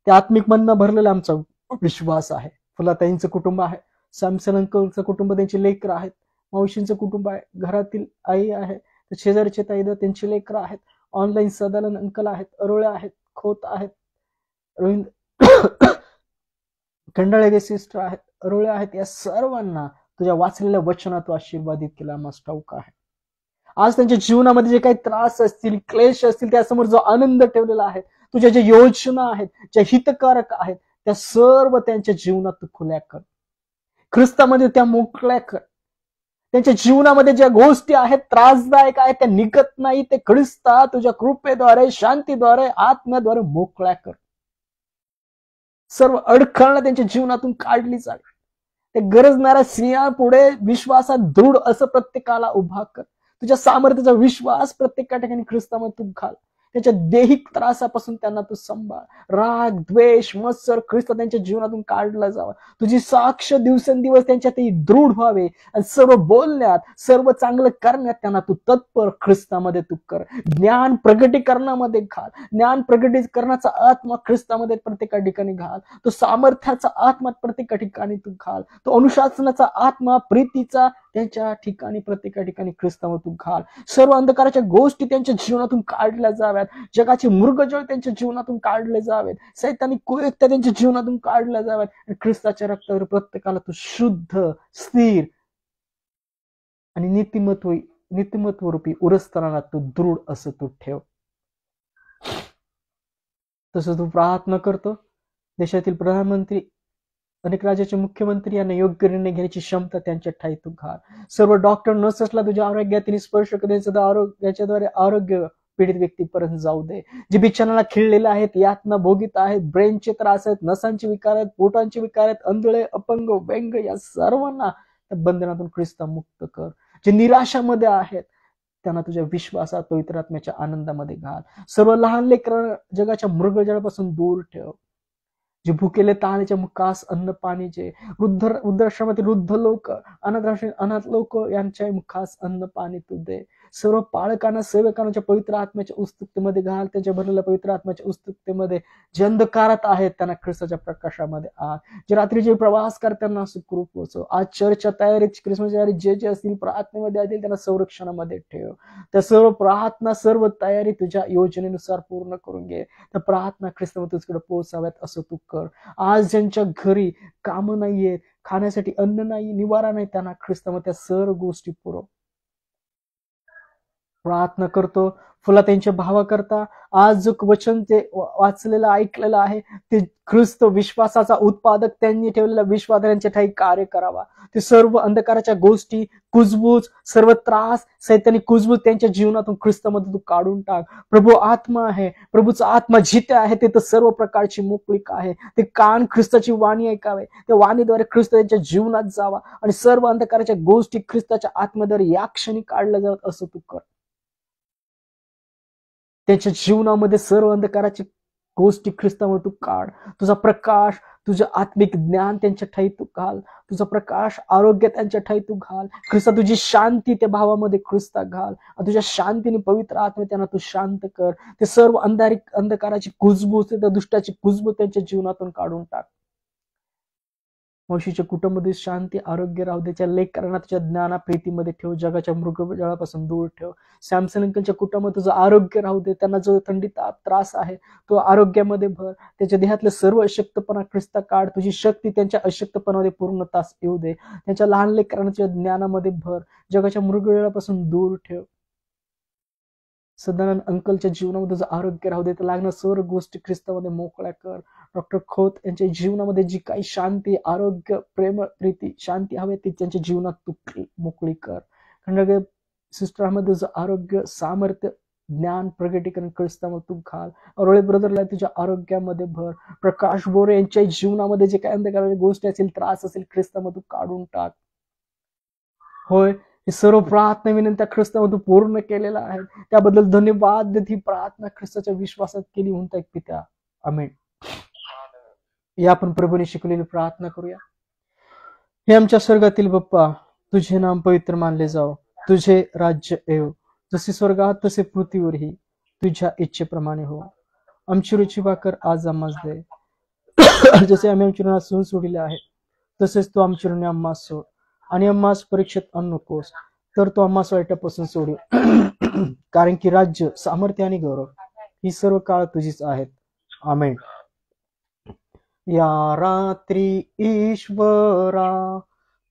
त्या आत्मिक मधनं भरलेला आमचा विश्वास आहे. फुलाताईंचं कुटुंब आहे, सॅमसन अंकलचं कुटुंब, त्यांची लेकरं आहेत, मावशींचं कुटुंब आहे, घरातील आई आहे, शेजारचे ताई त्यांची लेकरं आहेत, ऑनलाईन सदानंद अंकल आहेत, अरोळे आहेत, खोत आहेत, रवींद्र खंडाळे सिस्टर आहेत, अरोळे आहेत, या सर्वांना तुझ्या वाचलेल्या वचनात आशीर्वादित केला मस्त ठाऊक आहे. आज त्यांच्या जीवनामध्ये जे काही त्रास असतील, क्लेश असतील, त्यासमोर जो आनंद ठेवलेला आहे, तुझ्या ज्या योजना आहेत, ज्या हितकारक आहेत, त्या सर्व त्यांच्या जीवनात तू खुल्या कर. ख्रिस्तामध्ये त्या मोकळ्या कर. त्यांच्या जीवनामध्ये ज्या गोष्टी आहेत त्रासदायक आहेत त्या निघत नाही, ते ख्रिस्ता तुझ्या कृपेद्वारे, शांतीद्वारे, आत्म्याद्वारे मोकळ्या कर. सर्व अडखळणं त्यांच्या जीवनातून काढली जाईल. ते गरजणाऱ्या स्त्रियांपुढे विश्वासात दृढ असं प्रत्येकाला उभा कर. तुझ्या सामर्थ्याचा विश्वास प्रत्येका ठिकाणी ख्रिस्तामध्ये तू घाल. त्याच्या देहिक त्रासापासून त्यांना तू सांभाळ. राग, द्वेष, मत्सर ख्रिस्त त्यांच्या जीवनातून काढला जावा. तुझी साक्ष दिवसेंदिवस त्यांच्यात दृढ व्हावे आणि सर्व बोलण्यात, सर्व चांगलं करण्यात त्यांना तू तत्पर ख्रिस्तामध्ये तू कर. ज्ञान प्रगटीकरणामध्ये घाल. ज्ञान प्रगटीकरणाचा आत्मा ख्रिस्तामध्ये प्रत्येका ठिकाणी घाल. तो सामर्थ्याचा आत्मा प्रत्येका ठिकाणी तू घाल. तो अनुशासनाचा आत्मा, प्रीतीचा त्यांच्या ठिकाणी प्रत्येका ठिकाणी ख्रिस्तामधून घाल. सर्व अंधकाराच्या गोष्टी त्यांच्या जीवनातून काढल्या जाव्यात. जगाचे मृगजळ त्यांच्या जीवनातून काढले जावेत. सैतानिक कुयुक्त्या त्यांच्या जीवनातून काढल्या जाव्यात. ख्रिस्ताच्या रक्तावर प्रत्येकाला तू शुद्ध, स्थिर आणि नीतिमत्व रूपी उरस्थानात तू दृढ असं तू ठेव. तसं तू प्रार्थना करतो. देशातील प्रधानमंत्री, अनेक राज्याचे मुख्यमंत्री यांना योग्य निर्णय घेण्याची क्षमता त्यांच्या ठाई तू घाल. सर्व डॉक्टर, नर्सेसला तुझ्या आरोग्यातील स्पर्श करण्याचं आरोग्याच्याद्वारे आरोग्य पीडित व्यक्तीपर्यंत जाऊ दे. जे बिछानाला खिळलेले आहेत, यातना भोगीत आहेत, ब्रेनचे त्रास आहेत, नसांचे विकार आहेत, पोटांचे विकार आहेत, आंधळे, अपंग, व्यंग, या सर्वांना त्या बंधनातून ख्रिस्ता मुक्त कर. जे निराशामध्ये आहेत त्यांना तुझ्या विश्वासात, पवित्र आत्म्याच्या आनंदामध्ये घाल. सर्व लहान लेकरं जगाच्या मृगजळापासून दूर ठेव. जे भुकेले ताण्याच्या मुखास अन्न पाणीचे, वृद्धाश्रमातील वृद्ध लोक, अनाथ लोक यांच्या मुखास अन्न पाणी तू दे. सर्व पालकांना, सेवकांच्या पवित्र आत्म्याच्या उत्सुकतेमध्ये घाल. त्यांच्या भरलेल्या पवित्र आत्म्याच्या उत्सुकतेमध्ये जे अंधकारात आहेत त्यांना ख्रिस्ताच्या प्रकाशामध्ये आण. जे रात्रीचे प्रवास करताना सुखरूप पोहोचव. आज चर्चच्या तयारीत, ख्रिसमस तयारी जे जे असतील, प्रार्थनेमध्ये असतील, त्यांना संरक्षणामध्ये ठेव. त्या सर्व प्रार्थना, सर्व तयारी तुझ्या योजनेनुसार पूर्ण करून घे. त्या प्रार्थना ख्रिस्तामध्ये तुझ्याकडे पोहोचाव्यात असं तू कर. आज ज्यांच्या घरी कामं नाहीये, खाण्यासाठी अन्न नाही, निवारा नाही, त्यांना ख्रिस्तामध्ये त्या सर्व गोष्टी पुरव. प्रार्थना करतो फुला त्यांच्या भावाकरता. आज जो वचन ते वाचलेलं, ऐकलेलं आहे, ते ख्रिस्त विश्वासाचा उत्पादक, त्यांनी ठेवलेल्या विश्वास त्यांच्या ठाई कार्य करावा. ते सर्व अंधकाराच्या गोष्टी, कुजबूज, सर्व त्रास, सैतानिक कुजबूज त्यांच्या जीवनातून ख्रिस्तामध्ये तू काढून टाक. प्रभू आत्मा आहे, प्रभूचा आत्मा जिथे आहे तिथं सर्व प्रकारची मोकळीक आहे. ते कान ख्रिस्ताची वाणी ऐकावे, त्या वाणीद्वारे ख्रिस्त त्यांच्या जीवनात जावा आणि सर्व अंधकाराच्या गोष्टी ख्रिस्ताच्या आत्म्याद्वारे या क्षणी काढल्या जातात असं तू कर. त्यांच्या जीवनामध्ये सर्व अंधकाराची गोष्टी ख्रिस्तामुळे तू काढ. तुझा प्रकाश, तुझं आत्मिक ज्ञान त्यांच्या ठाई तू घाल. तुझा प्रकाश, आरोग्य त्यांच्या ठाई तू घाल. ख्रिस्ता तुझी शांती त्या भावामध्ये ख्रिस्ता घाल. तुझ्या शांतीने पवित्र आत्मे त्यांना तू शांत कर. ते सर्व अंधकाराची कुजबूज, त्या दुष्टाची कुजबूज त्यांच्या जीवनातून काढून टाक. मावशीच्या कुटुंबामध्ये शांती, आरोग्य राहू दे. त्या लेकरांना तुझ्या ज्ञाना प्रीतीमध्ये ठेव. जगाच्या मृगजळापासून दूर ठेव. सॅमसन अंकलच्या कुटुंबात तुझं आरोग्य राहू दे. त्यांना जो थंडी ताप त्रास आहे तो आरोग्यामध्ये भर. त्याच्या देहातले सर्व अशक्तपणा ख्रिस्ता काढ. तुझी शक्ती त्यांच्या अशक्तपणामध्ये पूर्णतः येऊ दे. त्यांच्या लहान लेकरांना तुझ्या ज्ञानामध्ये भर. जगाच्या मृगजळापासून दूर ठेव. सदानंद अंकलच्या जीवनामध्ये तुझं आरोग्य राहू दे. तर लागणार सर्व गोष्टी ख्रिस्तामध्ये मोकळ्या कर. डॉक्टर खोत यांच्या जीवनामध्ये जी काही शांती, आरोग्य, प्रेम, प्रीती, शांती हवे ती त्यांच्या जीवनात तू मोकळी कर. खंडगे सिस्टरमध्ये तुझं आरोग्य, सामर्थ्य, ज्ञान प्रगटीकरण ख्रिस्तामध्ये तू घाल. अरोळे ब्रदरला तुझ्या आरोग्यामध्ये भर. प्रकाश बोरे यांच्या जीवनामध्ये जे काही अंधकाराच्या गोष्टी असतील, त्रास असेल, ख्रिस्तामध्ये तू काढून टाक. होय, हे सर्व प्रार्थना विनंत्या ख्रिस्तामध्ये पूर्ण केलेला आहे. त्याबद्दल धन्यवाद. ही प्रार्थना ख्रिस्ताच्या विश्वासात केली म्हणता एक पित्या. आमेन. या आपण प्रभूने शिकवलेली प्रार्थना करूया. हे आमच्या स्वर्गातील बाप्पा, तुझे नाम पवित्र मानले जाव. तुझे राज्य येव. जसे स्वर्गात तसे पृथ्वीवरही. तुझ्या इच्छेप्रमाणे हो. आमची रुची भाकर आज आम्हास दे, जसे आम्ही आमची ऋण सून सोडिले आहे तसेच तू आमची ऋणे आम्हास सोड, आणि आम्हास परीक्षेत आणू नकोस, तर तो आम्हास वाईटापासून सोडू. कारण की राज्य, सामर्थ्य आणि गौरव ही सर्व काळ तुझीच आहेत. आमेन. या रात्री ईश्वरा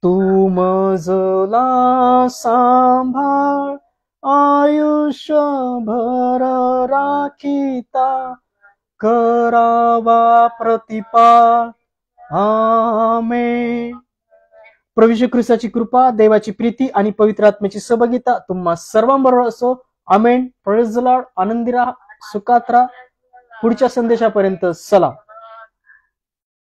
तू मजला सांभाळ, आयुष्यभर राखीता करावा प्रतिपाळ. आमेन. प्रभू येशू ख्रिस्ताची कृपा, देवाची प्रीती आणि पवित्र आत्म्याची सहभागिता तुम्हा सर्वांबरोबर असो. आमेन. Praise the lord. आनंदी राहा, सुखात राहा. पुढच्या संदेशापर्यंत सलाम.